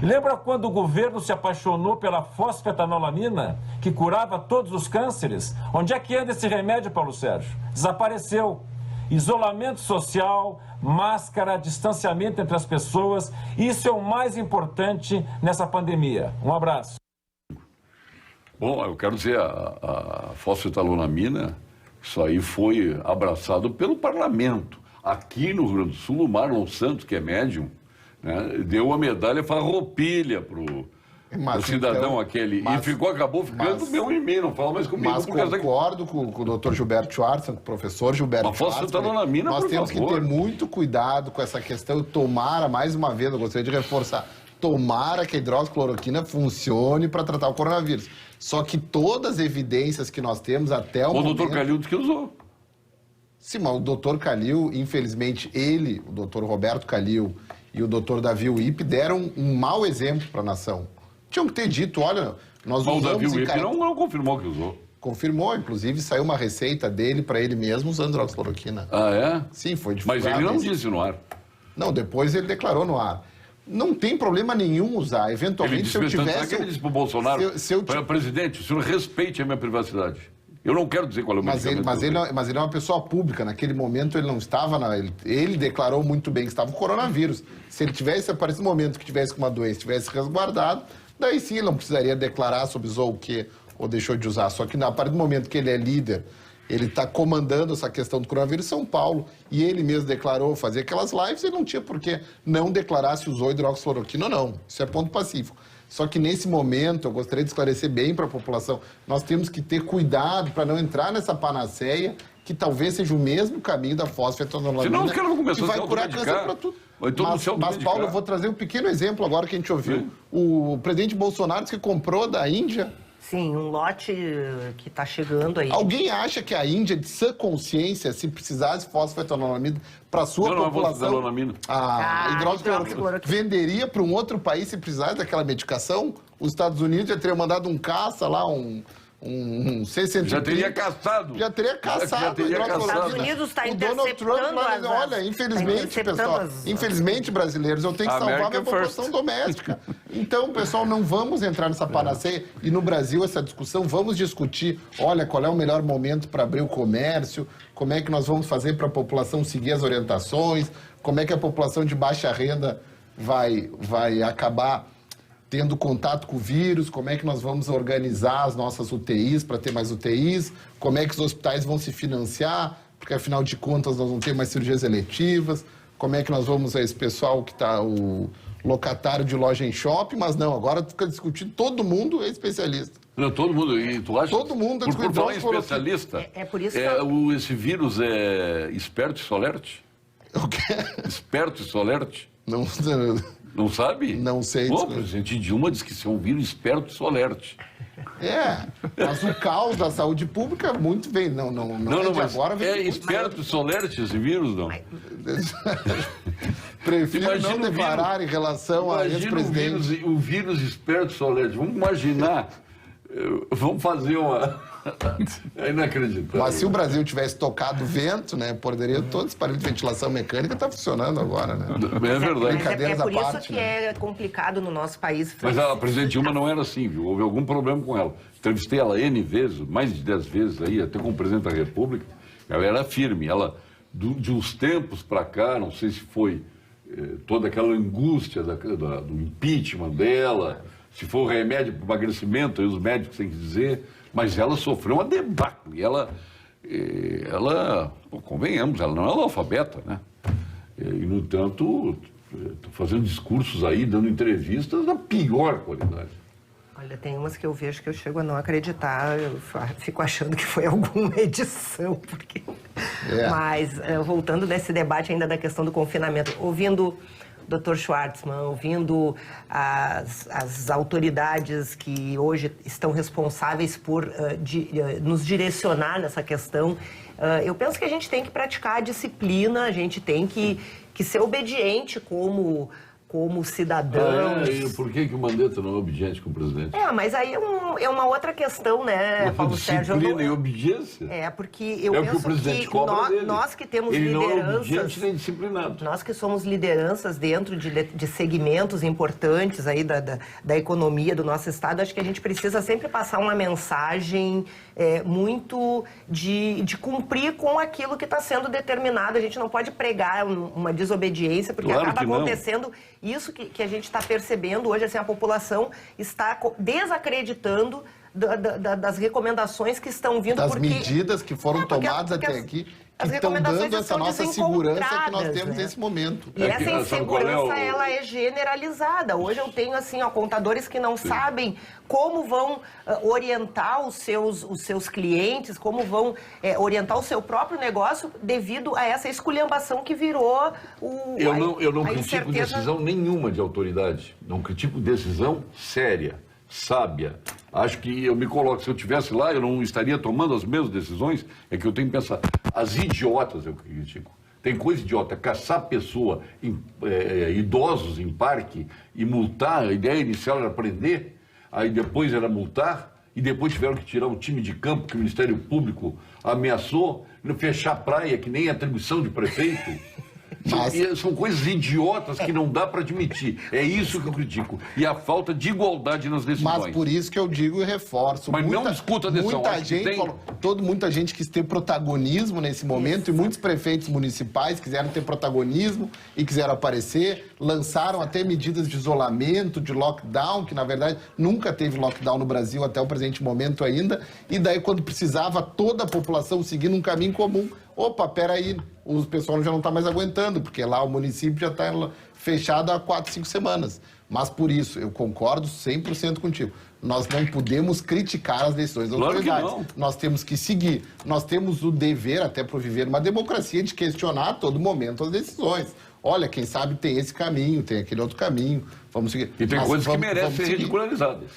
Lembra quando o governo se apaixonou pela fosfetanolamina, que curava todos os cânceres? Onde é que anda esse remédio, Paulo Sérgio? Desapareceu. Isolamento social, máscara, distanciamento entre as pessoas, isso é o mais importante nessa pandemia. Um abraço. Bom, eu quero dizer, a fosfetanolamina, isso aí foi abraçado pelo parlamento. Aqui no Rio Grande do Sul, o Marlon Santos, que é médium, né, deu uma medalha farroupilha pro cidadão então, aquele. Acabou ficando meu em mim, não fala mais comigo. Mas concordo com o Dr. Gilberto Schwarzman, com o professor Gilberto Schwarzman. Nós temos que ter muito cuidado com essa questão. Tomara, mais uma vez, eu gostaria de reforçar, tomara que a hidroxicloroquina funcione para tratar o coronavírus. Só que todas as evidências que nós temos até o momento... O doutor Calil disse que usou. Sim, mas o doutor Calil, infelizmente, ele, o doutor Roberto Calil e o doutor Davi Uip deram um mau exemplo para a nação. Tinham que ter dito, olha, nós usamos... Mas o Davi Uip não confirmou que usou. Confirmou, inclusive saiu uma receita dele para ele mesmo usando hidroxicloroquina. Ah, é? Sim, foi divulgado. Mas ele não disse no ar. Não, depois ele declarou no ar. Não tem problema nenhum usar. Eventualmente, se eu tivesse... Ele disse para o Bolsonaro, presidente, o senhor respeite a minha privacidade. Eu não quero dizer qual é o medicamento. Mas ele é uma pessoa pública. Naquele momento ele não estava... Ele declarou muito bem que estava com coronavírus. Se ele tivesse aparecido no momento que tivesse com uma doença, tivesse resguardado, daí sim ele não precisaria declarar sobre usou o quê ou deixou de usar. Só que a partir do momento que ele é líder, ele está comandando essa questão do coronavírus em São Paulo, e ele mesmo declarou fazer aquelas lives, ele não tinha por que não declarar se usou hidroxicloroquina ou não. Isso é ponto pacífico. Só que nesse momento, eu gostaria de esclarecer bem para a população, nós temos que ter cuidado para não entrar nessa panaceia, que talvez seja o mesmo caminho da fosfetanolamina, senão os caras vão começar que vai curar câncer para tudo. Mas, Paulo, eu vou trazer um pequeno exemplo agora que a gente ouviu. Sim. O presidente Bolsonaro disse que comprou da Índia. Sim, um lote que está chegando aí. Alguém acha que a Índia, de sã consciência, se precisasse fosfetanolamina para sua população, a hidroxicloroquina venderia para um outro país se precisasse daquela medicação? Os Estados Unidos já teriam mandado um caça lá, um C-130. Já teria caçado. Já teria caçado. Os Estados Unidos está interceptando olha, infelizmente, pessoal, infelizmente, brasileiros, eu tenho que salvar minha população doméstica. Então, pessoal, não vamos entrar nessa panaceia. E no Brasil, essa discussão, vamos discutir, olha, qual é o melhor momento para abrir o comércio, como é que nós vamos fazer para a população seguir as orientações, como é que a população de baixa renda vai acabar tendo contato com o vírus, como é que nós vamos organizar as nossas UTIs para ter mais UTIs, como é que os hospitais vão se financiar, porque afinal de contas nós vamos ter mais cirurgias eletivas, como é que nós vamos a esse pessoal que está o locatário de loja em shopping, mas não, agora fica discutindo, todo mundo é especialista. Não, todo mundo. E tu acha? Todo mundo por falar em especialista. É por isso que esse vírus é esperto e solerte? O quê? Esperto e solerte? Não, Não sabe? Não sei. Pô, o presidente Dilma disse que isso é um vírus esperto e solerte. Mas o caos da saúde pública muito vem. Não, mas agora vem. é esperto e solerte esse vírus, não? Prefiro Imagina não declarar em relação a ex-presidente. O vírus esperto e solerte. Vamos imaginar. Vamos fazer uma. É inacreditável. Mas se o Brasil tivesse tocado vento, né, poderia todo esse aparelho de ventilação mecânica estar funcionando agora, né? É verdade. Brincadeiras é por à isso parte, que né? é complicado no nosso país. Mas a presidente Dilma não era assim, viu? Houve algum problema com ela. Entrevistei ela N vezes, mais de 10 vezes aí, até como presidente da República. Ela era firme. Ela, de uns tempos para cá, não sei se foi toda aquela angústia do impeachment dela, se foi o remédio para o emagrecimento, aí os médicos têm que dizer, mas ela sofreu uma debacle. Ela convenhamos, ela não é analfabeta, né? E, no entanto, estou fazendo discursos aí, dando entrevistas da pior qualidade. Olha, tem umas que eu vejo que eu chego a não acreditar, eu fico achando que foi alguma edição, porque... Mas, voltando nesse debate ainda da questão do confinamento, ouvindo o Dr. Schwartzman, ouvindo as autoridades que hoje estão responsáveis por nos direcionar nessa questão, eu penso que a gente tem que praticar a disciplina, a gente tem que ser obediente como cidadãos. E por que o Mandetta não é obediente com o presidente? Mas aí é uma outra questão, né, Paulo Sérgio? Disciplina e obediência? Porque eu penso que o presidente que cobra dele. nós que temos ele lideranças... Ele não é obediente nem disciplinado. Nós que somos lideranças dentro de segmentos importantes aí da economia do nosso Estado, acho que a gente precisa sempre passar uma mensagem muito de cumprir com aquilo que está sendo determinado. A gente não pode pregar uma desobediência, porque Claro acaba que não. acontecendo isso que a gente está percebendo hoje, assim, a população está desacreditando das recomendações que estão vindo. Das medidas que foram tomadas até aqui, que estão dando essa nossa segurança que nós temos nesse momento. E essa insegurança, ela é generalizada. Hoje eu tenho, assim, contadores que não sabem como vão orientar os seus clientes, como vão orientar o seu próprio negócio devido a essa esculhambação que virou Eu não critico decisão nenhuma de autoridade. Não critico decisão séria, sábia. Acho que eu me coloco, se eu estivesse lá, eu não estaria tomando as mesmas decisões. É que eu tenho que pensar. As idiotas eu critico. Tem coisa idiota, caçar pessoa, idosos em parque e multar. A ideia inicial era prender, aí depois era multar, e depois tiveram que tirar o time de campo que o Ministério Público ameaçou, fechar a praia, que nem atribuição de prefeito. São coisas idiotas que não dá para admitir. É isso que eu critico. E a falta de igualdade nas decisões. Mas por isso que eu digo e reforço. Mas não discuta a decisão. Muita gente quis ter protagonismo nesse momento, e muitos prefeitos municipais quiseram ter protagonismo e quiseram aparecer, lançaram até medidas de isolamento, de lockdown, que na verdade nunca teve lockdown no Brasil até o presente momento ainda, e daí quando precisava toda a população seguindo um caminho comum. Opa, peraí, o pessoal já não está mais aguentando, porque lá o município já está fechado há 4, 5 semanas. Mas por isso, eu concordo 100% contigo. Nós não podemos criticar as decisões das autoridades. Nós temos que seguir. Nós temos o dever, até por viver uma democracia, de questionar a todo momento as decisões. Olha, quem sabe tem esse caminho, tem aquele outro caminho, vamos seguir. E tem coisas que merecem ser ridicularizadas.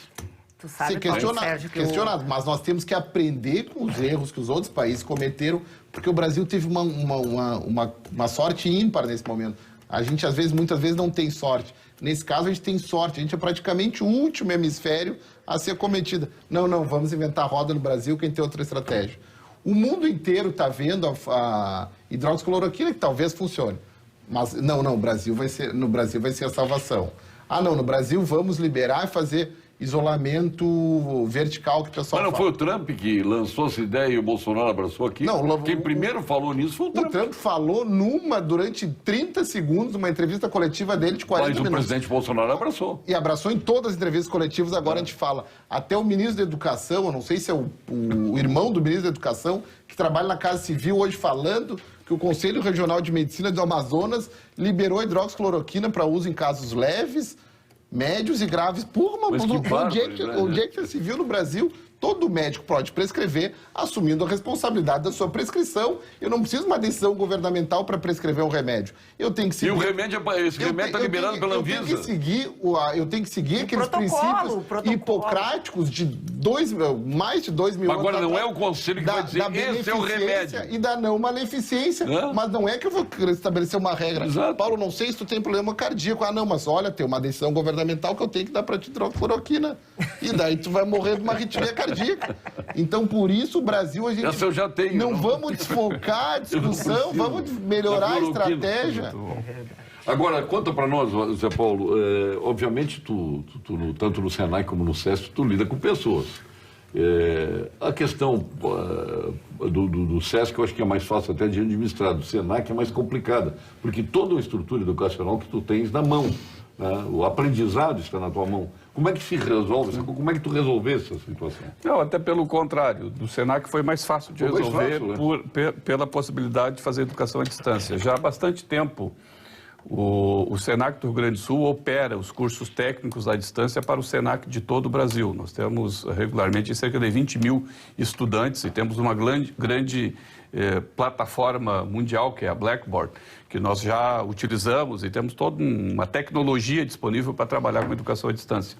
Tu sabe, questionado, mas nós temos que aprender com os erros que os outros países cometeram, porque o Brasil teve uma sorte ímpar nesse momento. A gente, muitas vezes, não tem sorte. Nesse caso, a gente tem sorte. A gente é praticamente o último hemisfério a ser cometido. Não, vamos inventar roda no Brasil, quem tem outra estratégia. O mundo inteiro está vendo a hidroxicloroquina, que talvez funcione. Mas, no Brasil vai ser a salvação. No Brasil vamos liberar e fazer isolamento vertical que o pessoal Mas não foi o Trump que lançou essa ideia e o Bolsonaro abraçou aqui? Não, quem primeiro falou nisso foi o Trump. O Trump falou durante 30 segundos, uma entrevista coletiva dele de 40 minutos. Mas o presidente Bolsonaro abraçou. E abraçou em todas as entrevistas coletivas, agora a gente fala. Até o ministro da Educação, eu não sei se é o irmão do ministro da Educação, que trabalha na Casa Civil hoje falando que o Conselho Regional de Medicina do Amazonas liberou a hidroxicloroquina para uso em casos leves. médios e graves. Mas que bárbaro, onde é que já se viu no Brasil? Todo médico pode prescrever, assumindo a responsabilidade da sua prescrição. Eu não preciso de uma decisão governamental para prescrever um remédio. Eu tenho que seguir... E o remédio, esse remédio está liberado pela Anvisa. Eu tenho que seguir aqueles princípios hipocráticos de mais de 2 mil anos agora não é o conselho que vai dizer esse é o remédio. E da não maleficência. Mas não é que eu vou estabelecer uma regra. Exato. Paulo, não sei se tu tem problema cardíaco. Ah, não, mas olha, tem uma decisão governamental que eu tenho que dar para ti hidroxicloroquina. E daí tu vai morrer de uma arritmia cardíaca. Então, por isso, o Brasil, a gente... Essa eu já tenho. Não vamos desfocar a discussão, vamos melhorar a estratégia. Agora, conta para nós, Zé Paulo, obviamente, tu, tanto no Senai como no SESC, tu lida com pessoas. A questão do SESC, eu acho que é mais fácil até de administrar, do Senai que é mais complicada, porque toda a estrutura educacional que tu tens na mão, né? O aprendizado está na tua mão. Como é que se resolve? Como é que tu resolvesse essa situação? Não, até pelo contrário. Do Senac foi mais fácil de resolver pela possibilidade de fazer educação à distância. Já há bastante tempo, o Senac do Rio Grande do Sul opera os cursos técnicos à distância para o Senac de todo o Brasil. Nós temos regularmente cerca de 20 mil estudantes e temos uma grande plataforma mundial, que é a Blackboard, que nós já utilizamos e temos toda uma tecnologia disponível para trabalhar com educação à distância.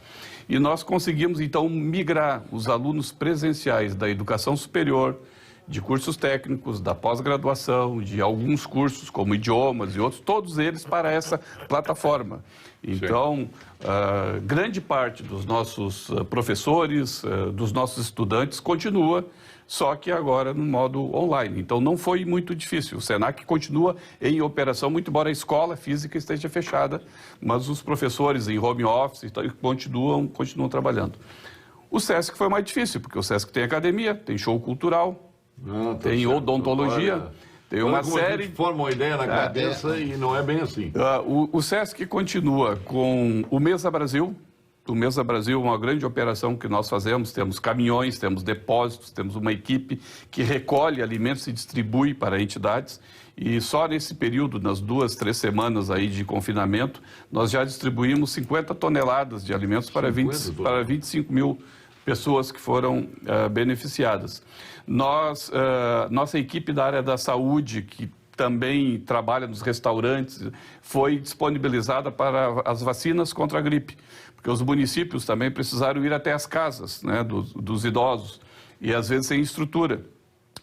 E nós conseguimos, então, migrar os alunos presenciais da educação superior, de cursos técnicos, da pós-graduação, de alguns cursos como idiomas e outros, todos eles para essa plataforma. Então, grande parte dos nossos professores, dos nossos estudantes continua, só que agora no modo online. Então, não foi muito difícil. O Senac continua em operação, muito embora a escola física esteja fechada, mas os professores em home office continuam trabalhando. O SESC foi mais difícil, porque o SESC tem academia, tem show cultural, tem odontologia, tem uma série... Forma uma ideia na cabeça e não é bem assim. O SESC continua com o Mesa Brasil. O Mesa Brasil é uma grande operação que nós fazemos. Temos caminhões, temos depósitos, temos uma equipe que recolhe alimentos e distribui para entidades. E só nesse período, nas 2, 3 semanas aí de confinamento, nós já distribuímos 50 toneladas de alimentos para 25 mil pessoas que foram beneficiadas. Nossa equipe da área da saúde, que também trabalha nos restaurantes, foi disponibilizada para as vacinas contra a gripe, porque os municípios também precisaram ir até as casas, né, dos idosos, e às vezes sem estrutura.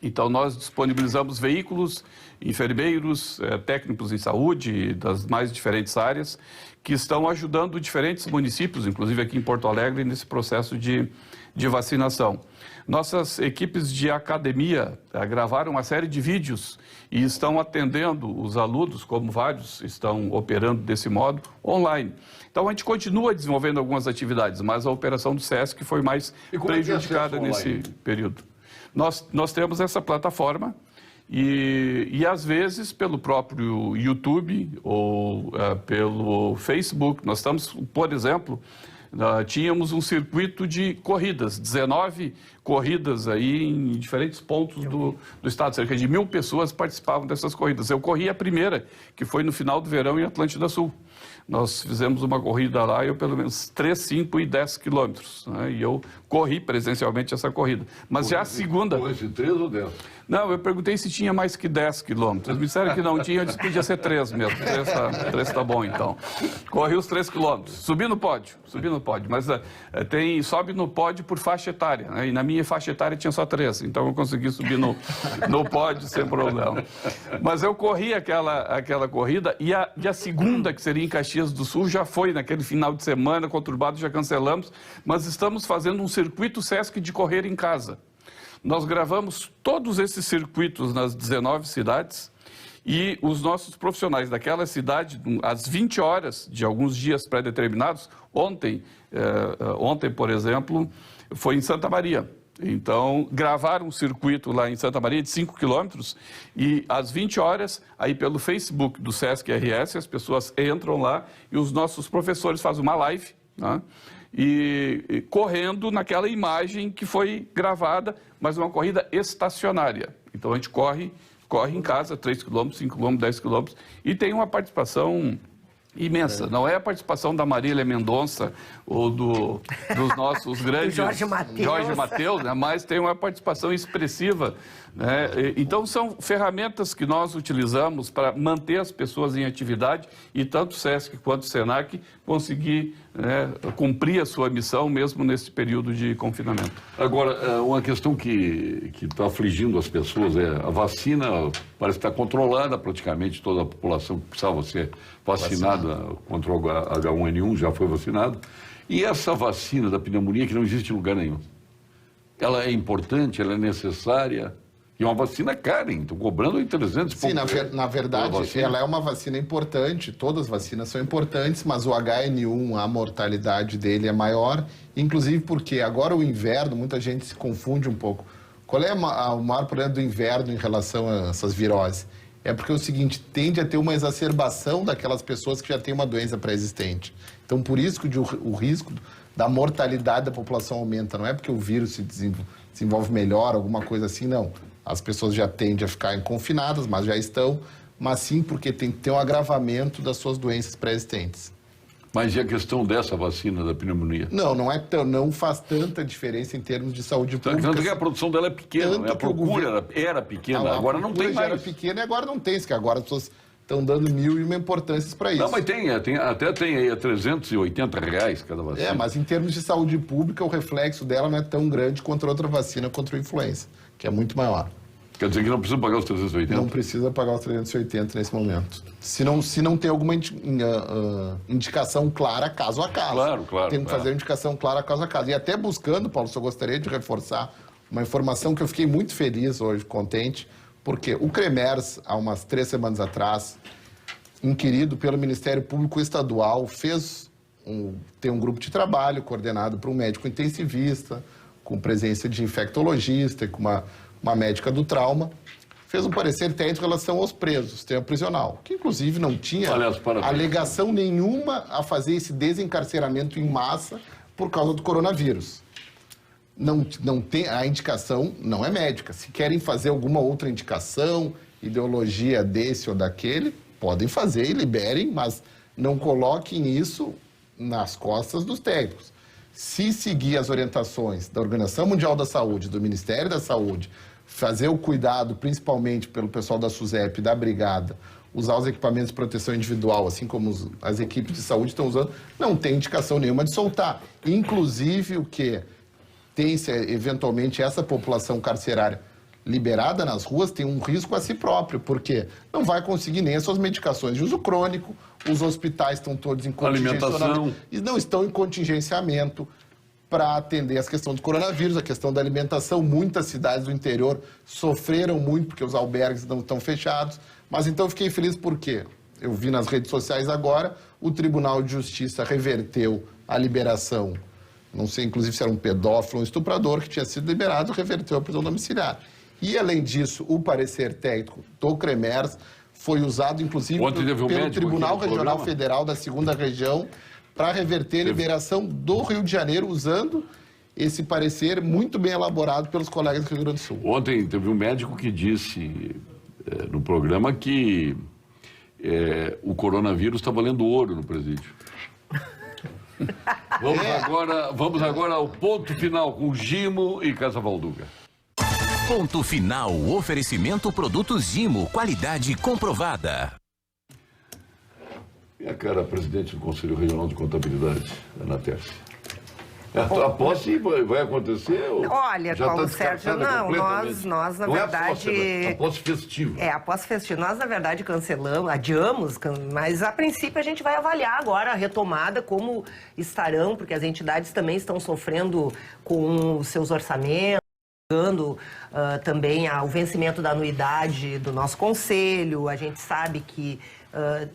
Então, nós disponibilizamos veículos, enfermeiros, técnicos em saúde, das mais diferentes áreas, que estão ajudando diferentes municípios, inclusive aqui em Porto Alegre, nesse processo de vacinação. Nossas equipes de academia gravaram uma série de vídeos e estão atendendo os alunos, como vários estão operando desse modo, online. Então, a gente continua desenvolvendo algumas atividades, mas a operação do SESC foi mais prejudicada nesse período. Nós temos essa plataforma e às vezes, pelo próprio YouTube ou pelo Facebook, nós estamos, por exemplo, tínhamos um circuito de corridas, 19 corridas aí em diferentes pontos do estado. Cerca de 1.000 pessoas participavam dessas corridas. Eu corri a primeira, que foi no final do verão em Atlântida Sul. Nós fizemos uma corrida lá, eu pelo menos 3, 5 e 10 quilômetros. Né? E eu corri presencialmente essa corrida. Mas já a segunda... Corresse 3 ou 10? Não, eu perguntei se tinha mais que 10 quilômetros. Me disseram que não tinha, eu disse que podia ser 3 mesmo. 3 tá bom, então. Corri os 3 quilômetros. Subi no pódio. Mas sobe no pódio por faixa etária. Né? E na minha faixa etária tinha só 3. Então eu consegui subir no pódio sem problema. Mas eu corri aquela corrida e a segunda, que seria em Caxias do Sul, já foi naquele final de semana conturbado, já cancelamos. Mas estamos fazendo um circuito SESC de correr em casa. Nós gravamos todos esses circuitos nas 19 cidades e os nossos profissionais daquela cidade, às 20 horas de alguns dias pré-determinados, ontem, por exemplo, foi em Santa Maria. Então, gravaram um circuito lá em Santa Maria de 5 quilômetros e às 20 horas, aí pelo Facebook do SESC RS, as pessoas entram lá e os nossos professores fazem uma live, né? E correndo naquela imagem que foi gravada, mas uma corrida estacionária. Então a gente corre em casa, 3 km, 5 km, 10 km, e tem uma participação Imensa. Não é a participação da Marília Mendonça ou dos nossos grandes... Jorge Mateus. Jorge Mateus, né? Mas tem uma participação expressiva. Né? Então, são ferramentas que nós utilizamos para manter as pessoas em atividade e tanto o SESC quanto o SENAC conseguir, né, cumprir a sua missão mesmo nesse período de confinamento. Agora, uma questão que está afligindo as pessoas é a vacina parece estar controlada, praticamente toda a população que precisava ser vacinada contra o H1N1 já foi vacinada. E essa vacina da pneumonia que não existe em lugar nenhum, ela é importante, ela é necessária? E é uma vacina cara, hein? Estão cobrando em 300 e pouco. Sim, na verdade, ela é uma vacina importante, todas as vacinas são importantes, mas o HN1, a mortalidade dele é maior, inclusive porque agora o inverno, muita gente se confunde um pouco. Qual é o maior problema do inverno em relação a essas viroses? É porque é o seguinte, tende a ter uma exacerbação daquelas pessoas que já têm uma doença pré-existente. Então, por isso que o risco da mortalidade da população aumenta. Não é porque o vírus se desenvolve melhor, alguma coisa assim, não. As pessoas já tendem a ficar confinadas, mas já estão, mas sim porque tem que ter um agravamento das suas doenças pré-existentes. Mas e a questão dessa vacina da pneumonia? Não faz tanta diferença em termos de saúde pública. Tanto que a produção dela é pequena, né? A procura era pequena, agora não tem mais. Já era pequena e agora não tem, porque agora as pessoas estão dando 1.001 importâncias para isso. Não, mas até tem aí a R$380 cada vacina. Mas em termos de saúde pública, o reflexo dela não é tão grande quanto outra vacina contra a influenza, que é muito maior. Quer dizer que não precisa pagar os 380? Não precisa pagar os 380 nesse momento. Se não tem alguma indicação clara, caso a caso. Claro. Tem que fazer uma indicação clara, caso a caso. E até buscando, Paulo, só gostaria de reforçar uma informação que eu fiquei muito feliz hoje, contente, porque o CREMERS, há umas 3 semanas atrás, inquirido pelo Ministério Público Estadual, tem um grupo de trabalho coordenado por um médico intensivista, com presença de infectologista e com uma médica do trauma, fez um parecer técnico em relação aos presos, sistema prisional, que inclusive não tinha alegação nenhuma a fazer esse desencarceramento em massa por causa do coronavírus. Não tem, a indicação não é médica. Se querem fazer alguma outra indicação, ideologia desse ou daquele, podem fazer e liberem, mas não coloquem isso nas costas dos técnicos. Se seguir as orientações da Organização Mundial da Saúde, do Ministério da Saúde, fazer o cuidado, principalmente pelo pessoal da SUSEP, da Brigada, usar os equipamentos de proteção individual, assim como as equipes de saúde estão usando, não tem indicação nenhuma de soltar. Inclusive, o que tem, eventualmente, essa população carcerária liberada nas ruas tem um risco a si próprio, porque não vai conseguir nem as suas medicações de uso crônico, os hospitais estão todos em contingenciamento, e não estão em contingenciamento para atender as questões do coronavírus, a questão da alimentação. Muitas cidades do interior sofreram muito porque os albergues não estão fechados, mas então eu fiquei feliz porque eu vi nas redes sociais agora, o Tribunal de Justiça reverteu a liberação, não sei inclusive se era um pedófilo ou um estuprador que tinha sido liberado, reverteu a prisão domiciliar. E, além disso, o parecer técnico do CREMERS foi usado, inclusive, pelo Tribunal Regional Federal da 2ª Região para reverter a liberação do Rio de Janeiro, usando esse parecer muito bem elaborado pelos colegas do Rio Grande do Sul. Ontem teve um médico que disse no programa que o coronavírus está valendo ouro no presídio. Vamos agora ao ponto final com Gimo e Casa Valduga. Ponto final, oferecimento produtos Gimo, qualidade comprovada. E a cara presidente do Conselho Regional de Contabilidade, Ana Tércia? A posse vai acontecer? Olha, já Paulo tá Sérgio, não, nós na não verdade... É a posse festiva. É, a posse festiva. Nós, na verdade, adiamos, mas a princípio a gente vai avaliar agora a retomada, como estarão, porque as entidades também estão sofrendo com os seus orçamentos, também o vencimento da anuidade do nosso conselho. A gente sabe que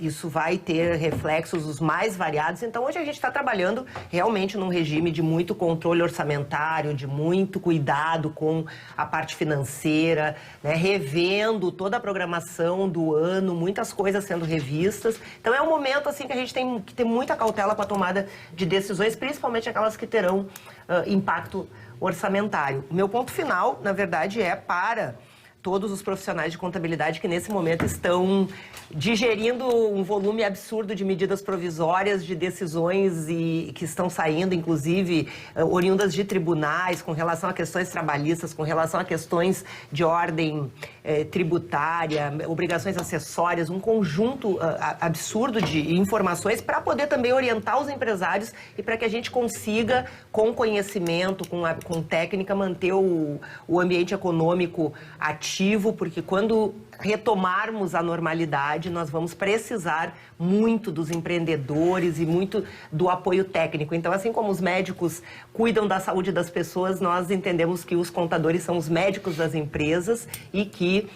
isso vai ter reflexos os mais variados. Então, hoje a gente está trabalhando realmente num regime de muito controle orçamentário, de muito cuidado com a parte financeira, né? Revendo toda a programação do ano, muitas coisas sendo revistas. Então, é um momento assim que a gente tem que ter muita cautela com a tomada de decisões, principalmente aquelas que terão impacto orçamentário. O meu ponto final, na verdade, é para todos os profissionais de contabilidade que nesse momento estão digerindo um volume absurdo de medidas provisórias, de decisões que estão saindo, inclusive oriundas de tribunais, com relação a questões trabalhistas, com relação a questões de ordem tributária, obrigações acessórias, um conjunto absurdo de informações para poder também orientar os empresários e para que a gente consiga, com conhecimento, com técnica, manter o ambiente econômico ativo, porque quando retomarmos a normalidade, nós vamos precisar muito dos empreendedores e muito do apoio técnico. Então, assim como os médicos cuidam da saúde das pessoas, nós entendemos que os contadores são os médicos das empresas e que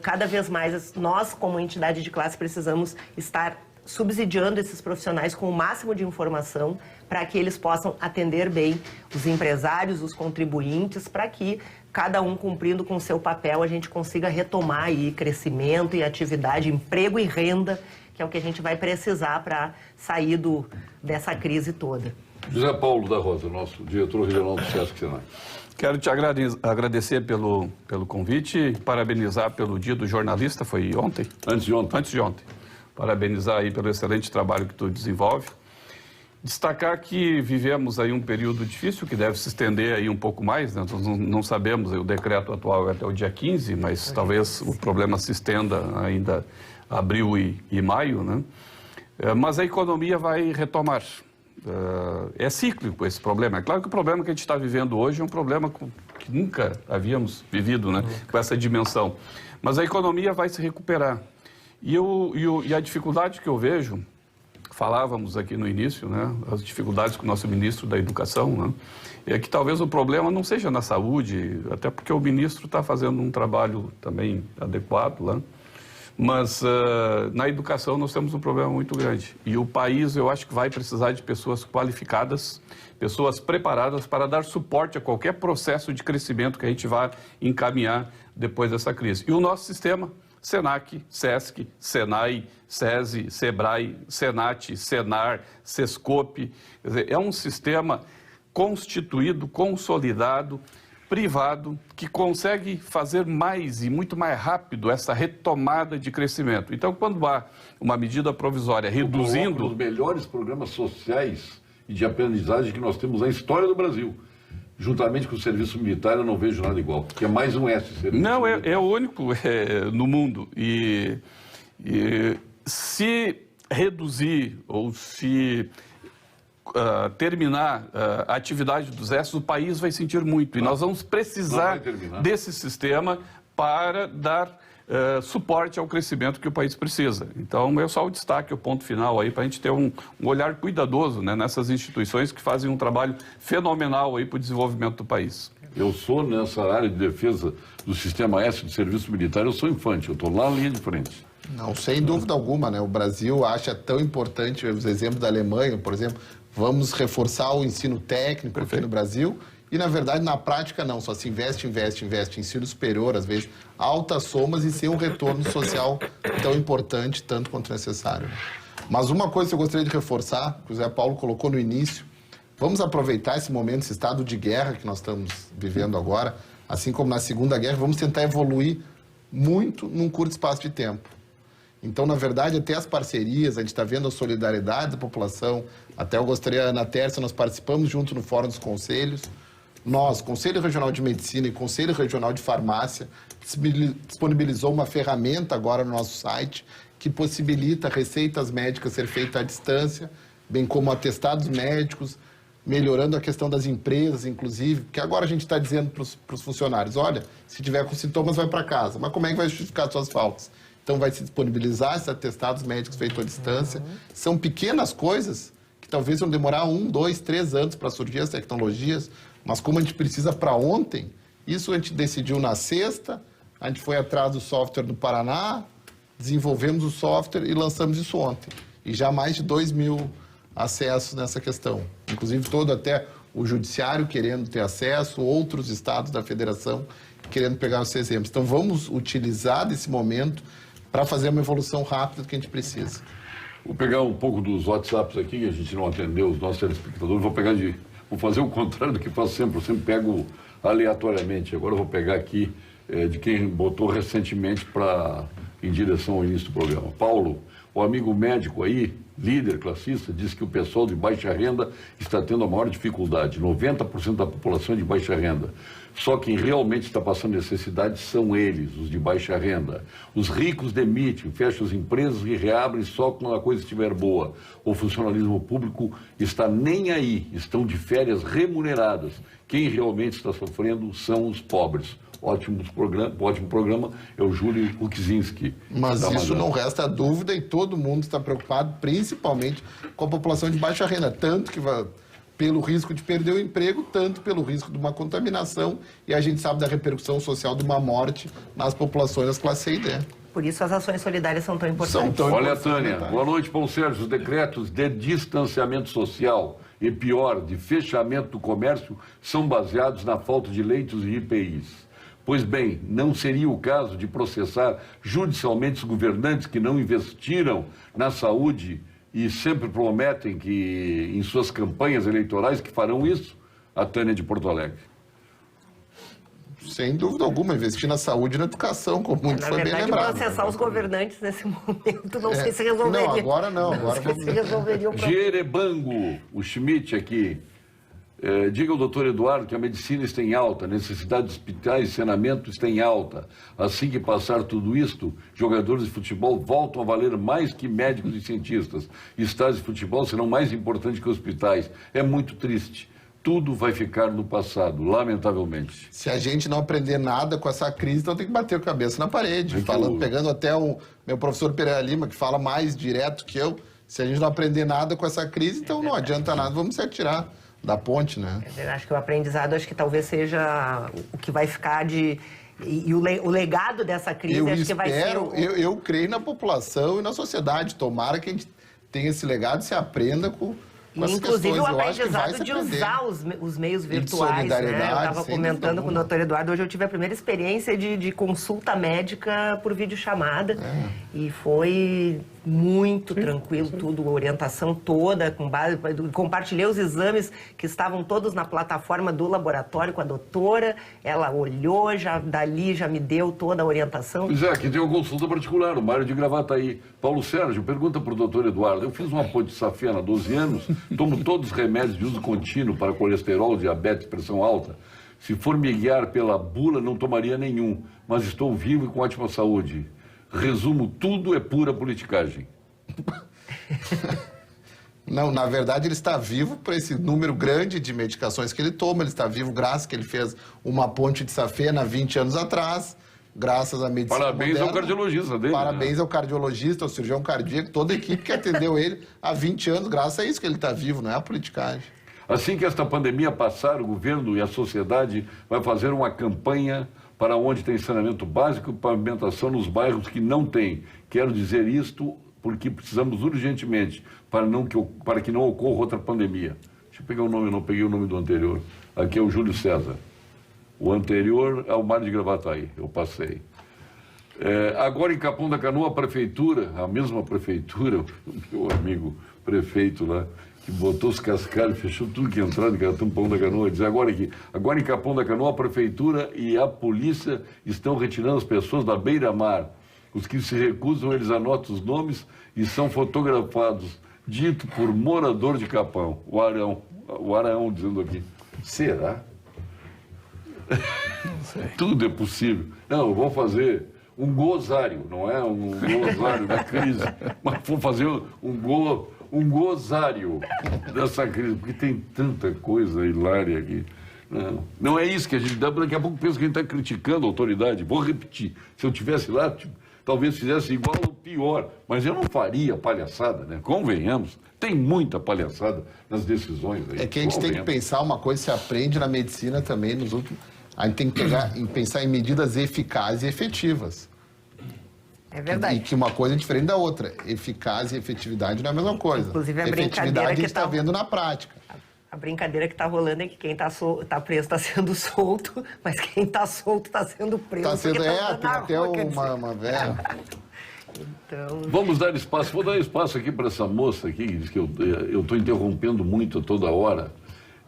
cada vez mais nós, como entidade de classe, precisamos estar subsidiando esses profissionais com o máximo de informação para que eles possam atender bem os empresários, os contribuintes, para que cada um cumprindo com o seu papel, a gente consiga retomar aí crescimento e atividade, emprego e renda, que é o que a gente vai precisar para sair dessa crise toda. José Paulo da Rosa, nosso diretor regional do Sesc Senai. Quero te agradecer pelo convite e parabenizar pelo Dia do Jornalista, foi ontem? Antes de ontem. Antes de ontem. Parabenizar aí pelo excelente trabalho que tu desenvolve. Destacar que vivemos aí um período difícil que deve se estender aí um pouco mais, né? Nós não sabemos, o decreto atual é até o dia 15, mas talvez o problema se estenda ainda abril e maio, né? Mas a economia vai retomar. É cíclico esse problema. É claro que o problema que a gente está vivendo hoje é um problema que nunca havíamos vivido, né? Com essa dimensão. Mas a economia vai se recuperar. E a dificuldade que eu vejo, falávamos aqui no início, né, as dificuldades com o nosso ministro da Educação, né, é que talvez o problema não seja na saúde, até porque o ministro está fazendo um trabalho também adequado lá, mas na educação nós temos um problema muito grande. E o país, eu acho que vai precisar de pessoas qualificadas, pessoas preparadas para dar suporte a qualquer processo de crescimento que a gente vá encaminhar depois dessa crise. E o nosso sistema, Senac, Sesc, Senai, SESI, Sebrae, Senat, Senar, Sescope, quer dizer, é um sistema constituído, consolidado, privado, que consegue fazer mais e muito mais rápido essa retomada de crescimento. Então, quando há uma medida provisória reduzindo... os melhores programas sociais e de aprendizagem que nós temos na história do Brasil. Juntamente com o serviço militar, eu não vejo nada igual, que é mais um S. Não, é o único no mundo. E se reduzir ou se terminar a atividade dos S, o país vai sentir muito. E nós vamos precisar desse sistema para dar suporte ao crescimento que o país precisa. Então, é só o destaque, o ponto final aí, para a gente ter um olhar cuidadoso, né, nessas instituições que fazem um trabalho fenomenal aí para o desenvolvimento do país. Eu sou, nessa área de defesa do Sistema S do Serviço Militar, eu sou infante, eu estou lá na linha de frente. Não, sem dúvida alguma, né? O Brasil acha tão importante, os exemplos da Alemanha, por exemplo, vamos reforçar o ensino técnico aqui no Brasil. E, na verdade, na prática, não. Só se investe em ensino superior, às vezes, altas somas e sem um retorno social tão importante, tanto quanto necessário. Mas uma coisa que eu gostaria de reforçar, que o Zé Paulo colocou no início, vamos aproveitar esse momento, esse estado de guerra que nós estamos vivendo agora, assim como na Segunda Guerra, vamos tentar evoluir muito num curto espaço de tempo. Então, na verdade, até as parcerias, a gente está vendo a solidariedade da população, até eu gostaria, na Tércia, nós participamos junto no Fórum dos Conselhos. Nós, Conselho Regional de Medicina e Conselho Regional de Farmácia, disponibilizou uma ferramenta agora no nosso site que possibilita receitas médicas ser feitas à distância, bem como atestados médicos, melhorando a questão das empresas, inclusive, porque agora a gente está dizendo para os funcionários, olha, se tiver com sintomas, vai para casa. Mas como é que vai justificar as suas faltas? Então, vai se disponibilizar esses atestados médicos feitos à distância. São pequenas coisas que talvez vão demorar 1, 2, 3 anos para surgir as tecnologias, mas como a gente precisa para ontem, isso a gente decidiu na sexta, a gente foi atrás do software do Paraná, desenvolvemos o software e lançamos isso ontem. E já mais de 2.000 acessos nessa questão. Inclusive todo até o judiciário querendo ter acesso, outros estados da federação querendo pegar os exemplos. Então vamos utilizar desse momento para fazer uma evolução rápida do que a gente precisa. Vou pegar um pouco dos WhatsApps aqui, que a gente não atendeu os nossos telespectadores, vou fazer o contrário do que faço sempre, eu sempre pego aleatoriamente. Agora eu vou pegar aqui de quem botou recentemente em direção ao início do programa. Paulo, o amigo médico aí, líder classista, diz que o pessoal de baixa renda está tendo a maior dificuldade. 90% da população é de baixa renda. Só quem realmente está passando necessidade são eles, os de baixa renda. Os ricos demitem, fecham as empresas e reabrem só quando a coisa estiver boa. O funcionalismo público está nem aí, estão de férias remuneradas. Quem realmente está sofrendo são os pobres. Ótimo programa, é o Júlio Kuczynski. Mas isso não resta dúvida e todo mundo está preocupado, principalmente com a população de baixa renda, tanto que pelo risco de perder o emprego, tanto pelo risco de uma contaminação, e a gente sabe da repercussão social de uma morte nas populações das classes C e D. Por isso as ações solidárias são tão importantes. Olha, Tânia, boa noite, Paulo Sérgio. Os decretos de distanciamento social e, pior, de fechamento do comércio são baseados na falta de leitos e IPIs. Pois bem, não seria o caso de processar judicialmente os governantes que não investiram na saúde e sempre prometem que, em suas campanhas eleitorais, que farão isso? A Tânia de Porto Alegre. Sem dúvida alguma, investir na saúde e na educação, como muito foi bem lembrado. Na verdade, processar os governantes nesse momento, não sei se resolveria. Não, agora não. Agora vamos... se resolveria o problema. Jerebango, o Schmidt aqui. Diga ao doutor Eduardo que a medicina está em alta, a necessidade de hospitais e saneamento está em alta. Assim que passar tudo isto, jogadores de futebol voltam a valer mais que médicos e cientistas. Estádios de futebol serão mais importantes que hospitais. É muito triste. Tudo vai ficar no passado, lamentavelmente. Se a gente não aprender nada com essa crise, então tem que bater a cabeça na parede. Pegando até o meu professor Pereira Lima, que fala mais direto que eu, se a gente não aprender nada com essa crise, então não adianta nada, vamos se atirar da ponte, né? Acho que o aprendizado, talvez seja o que vai ficar de... E o legado dessa crise, que vai ser... Eu creio na população e na sociedade. Tomara que a gente tenha esse legado e se aprenda com essas questões. Inclusive o aprendizado de usar os meios virtuais, né? Eu estava comentando com o doutor Eduardo, hoje eu tive a primeira experiência de consulta médica por videochamada e foi muito tranquilo, tudo, a orientação toda, com base, compartilhei os exames que estavam todos na plataforma do laboratório com a doutora, ela olhou, dali já me deu toda a orientação. Pois é, aqui tem uma consulta particular, o Mário de Gravataí. Paulo Sérgio, pergunta para o doutor Eduardo, eu fiz uma ponte de safena há 12 anos, tomo todos os remédios de uso contínuo para colesterol, diabetes, pressão alta. Se for me guiar pela bula, não tomaria nenhum, mas estou vivo e com ótima saúde. Resumo, tudo é pura politicagem. Não, na verdade ele está vivo por esse número grande de medicações que ele toma, ele está vivo graças que ele fez uma ponte de safena há 20 anos atrás, graças à medicina Parabéns moderna. Ao cardiologista dele. Parabéns ao cardiologista, ao cirurgião cardíaco, toda a equipe que atendeu ele há 20 anos, graças a isso que ele está vivo, não é a politicagem. Assim que esta pandemia passar, o governo e a sociedade vai fazer uma campanha para onde tem saneamento básico e pavimentação nos bairros que não tem. Quero dizer isto porque precisamos urgentemente para que não ocorra outra pandemia. Deixa eu pegar o nome, eu não peguei o nome do anterior. Aqui é o Júlio César. O anterior é o Mário de Gravataí, eu passei. Agora em Capão da Canoa, a prefeitura, a mesma prefeitura, o meu amigo prefeito lá, que botou os cascalhos, fechou tudo que entrava em Capão da Canoa, diz agora em Capão da Canoa, a prefeitura e a polícia estão retirando as pessoas da beira-mar. Os que se recusam, eles anotam os nomes e são fotografados, dito por morador de Capão, o Arão dizendo aqui. Será? Tudo é possível. Não, vou fazer um gozário, não é um gozário da crise, mas vou fazer um gozário dessa crise, porque tem tanta coisa hilária aqui. Não é isso que a gente dá, daqui a pouco pensa que a gente está criticando a autoridade. Vou repetir, se eu estivesse lá, talvez fizesse igual ou pior, mas eu não faria palhaçada, né? Convenhamos, tem muita palhaçada nas decisões aí. É que a gente tem que pensar uma coisa, se aprende na medicina também nos últimos... A gente tem que pensar em medidas eficazes e efetivas. É verdade. E que uma coisa é diferente da outra. Eficácia e efetividade não é a mesma coisa. Inclusive, a efetividade a gente está vendo na prática. A brincadeira que está rolando é que quem está preso está sendo solto, mas quem está solto está sendo preso. Tem até uma velha. Então... Vamos dar espaço, vou dar espaço aqui para essa moça aqui, que diz que eu estou interrompendo muito a toda hora.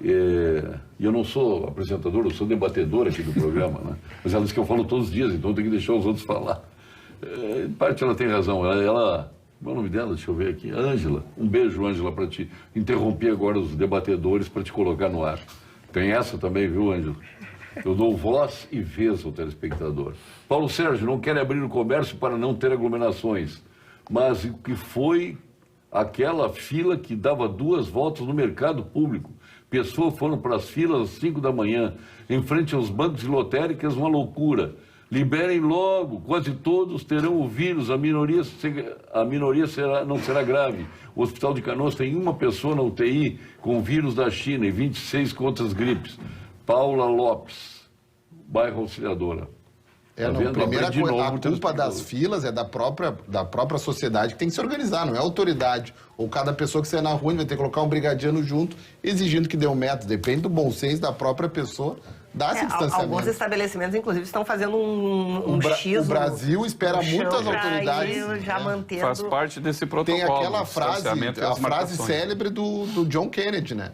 E eu não sou apresentador, eu sou debatedor aqui do programa, né? Mas ela diz que eu falo todos os dias, então eu tenho que deixar os outros falar. Em parte ela tem razão. Ela qual é o nome dela? Deixa eu ver aqui. Ângela. Um beijo, Ângela, para te interromper agora os debatedores para te colocar no ar. Tem essa também, viu, Ângela? Eu dou voz e vez ao telespectador. Paulo Sérgio, não quer abrir o comércio para não ter aglomerações. Mas o que foi aquela fila que dava 2 voltas no mercado público? Pessoas foram para as filas às 5 da manhã, em frente aos bancos e lotéricas, uma loucura. Liberem logo, quase todos terão o vírus, a minoria não será grave. O Hospital de Canoas tem 1 pessoa na UTI com o vírus da China e 26 com outras gripes. Paula Lopes, bairro Auxiliadora. Primeira coisa, a culpa das filas é da própria sociedade que tem que se organizar, não é a autoridade. Ou cada pessoa que sair na rua vai ter que colocar um brigadiano junto, exigindo que dê um método. Depende do bom senso da própria pessoa. Dá-se distanciamento. Alguns estabelecimentos, inclusive, estão fazendo um X. O Brasil espera muitas autoridades. Já mantendo... Faz parte desse protocolo. Tem aquela frase, a frase célebre do John Kennedy, né?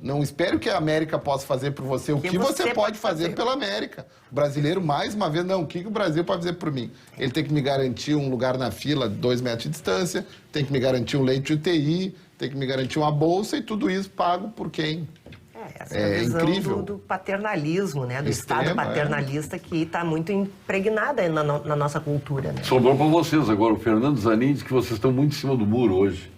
Não espere o que a América possa fazer por você, o que você pode fazer pela América. O brasileiro, mais uma vez, não, o que o Brasil pode fazer por mim? Ele tem que me garantir um lugar na fila, 2 metros de distância, tem que me garantir um leite de UTI, tem que me garantir uma bolsa e tudo isso pago por quem? Essa é a visão do paternalismo, né? Do Estado paternalista que está muito impregnada na nossa cultura. Né? Sobrou para vocês agora. O Fernando Zanin diz que vocês estão muito em cima do muro hoje.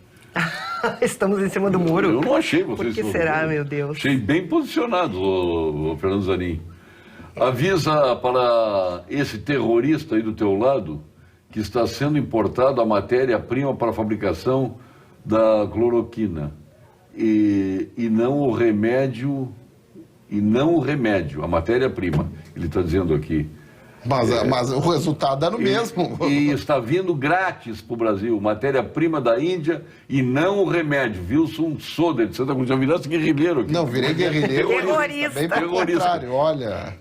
Estamos em cima do muro? Eu não achei vocês. Por que será, meu Deus? Achei bem posicionado, o Fernando Zanin. Avisa para esse terrorista aí do teu lado que está sendo importada a matéria-prima para a fabricação da cloroquina. E não o remédio, a matéria-prima, ele está dizendo aqui. Mas o resultado é no mesmo. E está vindo grátis para o Brasil, matéria-prima da Índia e não o remédio. Wilson Soder, de Santa Cruz, já virasse guerrilheiro aqui. Não, virei guerrilheiro. Terrorista. Bem pelo contrário, olha,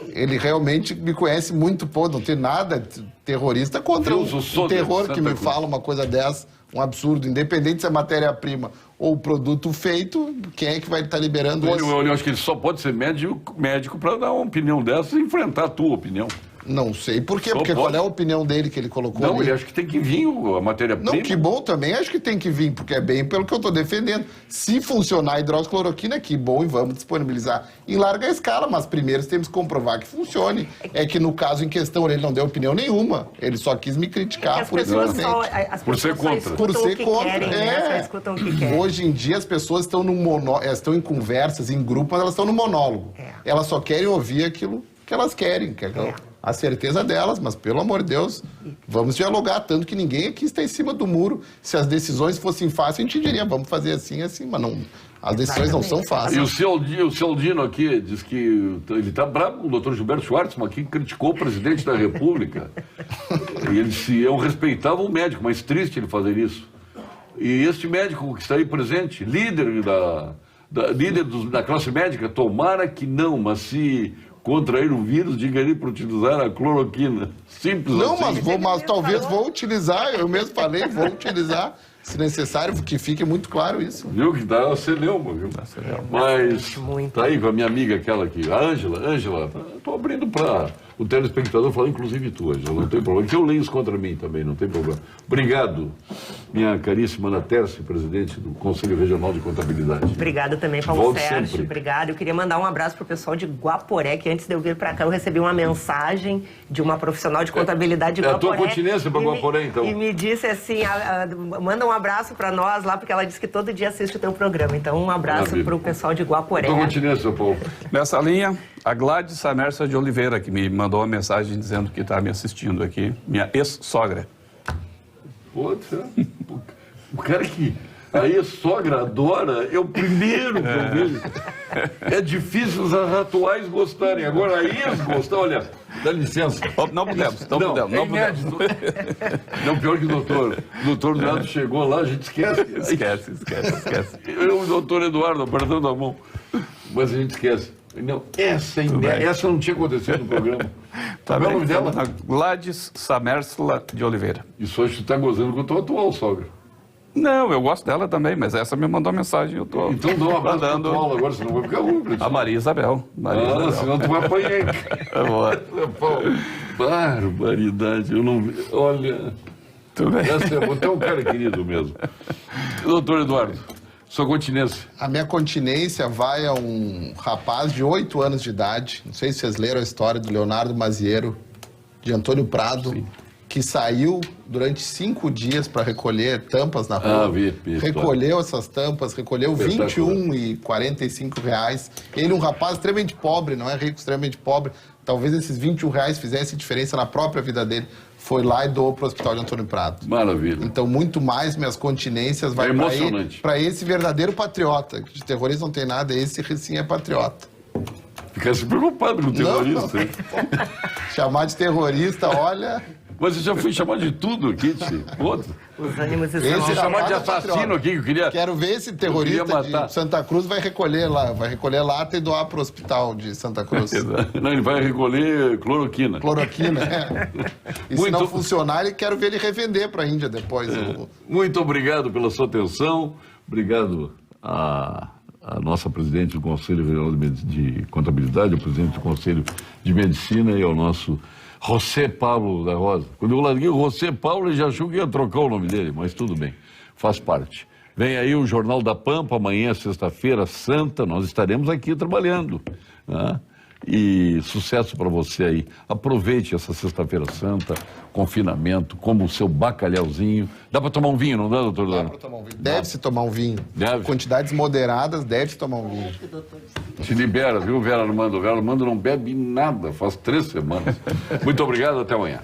ele realmente me conhece muito, não tem nada terrorista contra o terror que me fala uma coisa dessa, um absurdo, independente se é matéria-prima ou produto feito, quem é que vai estar liberando isso? Eu acho que ele só pode ser médico para dar uma opinião dessa e enfrentar a tua opinião. Não sei por quê, porque qual é a opinião dele que ele colocou ali? Não, ele acha que tem que vir a matéria-prima. Não, que bom também, acho que tem que vir, porque é bem pelo que eu estou defendendo. Se funcionar a hidroxicloroquina, que bom, e vamos disponibilizar em larga escala, mas primeiro temos que comprovar que funcione. É que no caso em questão ele não deu opinião nenhuma, ele só quis me criticar por ser contra. Por ser contra. Só escutam o que querem. Hoje em dia as pessoas estão estão em conversas, em grupo, mas elas estão no monólogo. Elas só querem ouvir aquilo que elas querem, a certeza delas, mas pelo amor de Deus, vamos dialogar, tanto que ninguém aqui está em cima do muro. Se as decisões fossem fáceis, a gente diria, vamos fazer assim, mas não, as decisões não são fáceis. E o Cialdino aqui diz que ele está bravo com o doutor Gilberto Schwartzman, que criticou o presidente da República. E ele disse, eu respeitava o médico, mas triste ele fazer isso. E este médico que está aí presente, líder da classe médica, tomara que não, mas se contrair o vírus, diga ele para utilizar a cloroquina. Simples assim. Não, mas talvez vou utilizar, eu mesmo falei, vou utilizar, se necessário, que fique muito claro isso. Viu que dá celeuma, viu? Mas tá aí com a minha amiga aquela aqui, a Ângela, estou abrindo para o telespectador falar, inclusive tu, Ângela, não tem problema. Que eu leio isso contra mim também, não tem problema. Obrigado, minha caríssima Ana Tércia, presidente do Conselho Regional de Contabilidade. Obrigada também, Paulo Sérgio. Obrigado. Eu queria mandar um abraço para o pessoal de Guaporé, que antes de eu vir para cá, eu recebi uma mensagem de uma profissional de contabilidade de Guaporé. É a tua continência para Guaporé, então. E me disse assim, manda um abraço para nós lá, porque ela disse que todo dia assiste o teu programa. Então, um abraço para o pessoal de Guaporé. Tua continência, Paulo. Nessa linha, a Gladys Samersa de Oliveira, que me mandou uma mensagem dizendo que está me assistindo aqui, minha ex-sogra. O cara que a ex-sogra adora é o primeiro que eu vejo. É difícil os atuais gostarem. Agora a ex gostar, olha, dá licença. Não podemos. Não, pior que o doutor. O doutor Leandro chegou lá, a gente esquece. Esquece. Eu e o doutor Eduardo apertando a mão. Mas a gente esquece. Não, essa não tinha acontecido no programa. Qual é o nome dela? Gladys Samersla de Oliveira. Isso hoje tu está gozando com o teu atual sogra. Não, eu gosto dela também, mas essa me mandou mensagem, eu tô Então dá um abraço pro mandando. Paulo agora, senão vai ficar ruim pra ti. A Maria Isabel. Senão tu vai apanhar. É boa. Paulo, barbaridade, eu não... Olha... Tudo bem. Essa é até um cara querido mesmo. Doutor Eduardo, sua continência. A minha continência vai a um rapaz de 8 anos de idade. Não sei se vocês leram a história do Leonardo Maziero, de Antônio Prado, que saiu durante 5 dias para recolher tampas na rua. Vi, recolheu essas tampas, recolheu R$21,45. Ele, um rapaz extremamente pobre, não é rico, extremamente pobre. Talvez esses R$21 fizessem diferença na própria vida dele. Foi lá e doou para o Hospital de Antônio Prado. Maravilha. Então, muito mais minhas continências vai para esse verdadeiro patriota. De terrorista não tem nada, esse sim é patriota. Ficasse preocupado com o terrorista. Hein? Chamar de terrorista, olha... Mas eu já fui chamado de tudo aqui, tio. Outro. Os ânimos Esse estão... Fui chamado de rapaz é assassino patriota. aqui, que eu queria... Quero ver esse terrorista de Santa Cruz vai recolher lata e doar para o hospital de Santa Cruz. Não, ele vai recolher cloroquina. Cloroquina, é. E se não funcionar, quero ver ele revender para a Índia depois. Muito obrigado pela sua atenção. Obrigado a nossa presidente do Conselho Federal de Contabilidade, o presidente do Conselho de Medicina e ao nosso José Paulo da Rosa. Quando eu larguei o José Paulo, ele já achou que ia trocar o nome dele, mas tudo bem, faz parte. Vem aí o Jornal da Pampa, amanhã, sexta-feira santa, nós estaremos aqui trabalhando, né? E sucesso para você aí. Aproveite essa sexta-feira santa, confinamento, como o seu bacalhauzinho. Dá para tomar um vinho, não dá, doutor? Dá para tomar um vinho. Deve-se tomar um vinho. Deve. Quantidades moderadas, deve-se tomar um vinho. Se libera, viu, Vera Armando? Vera Armando não bebe nada, faz 3 semanas. Muito obrigado, até amanhã.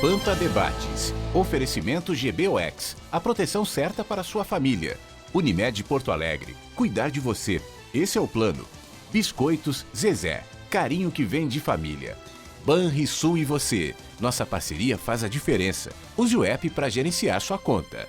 Pampa Debates. Oferecimento GBOX. A proteção certa para a sua família. Unimed Porto Alegre. Cuidar de você. Esse é o plano. Biscoitos Zezé. Carinho que vem de família. Banrisul e você. Nossa parceria faz a diferença. Use o app para gerenciar sua conta.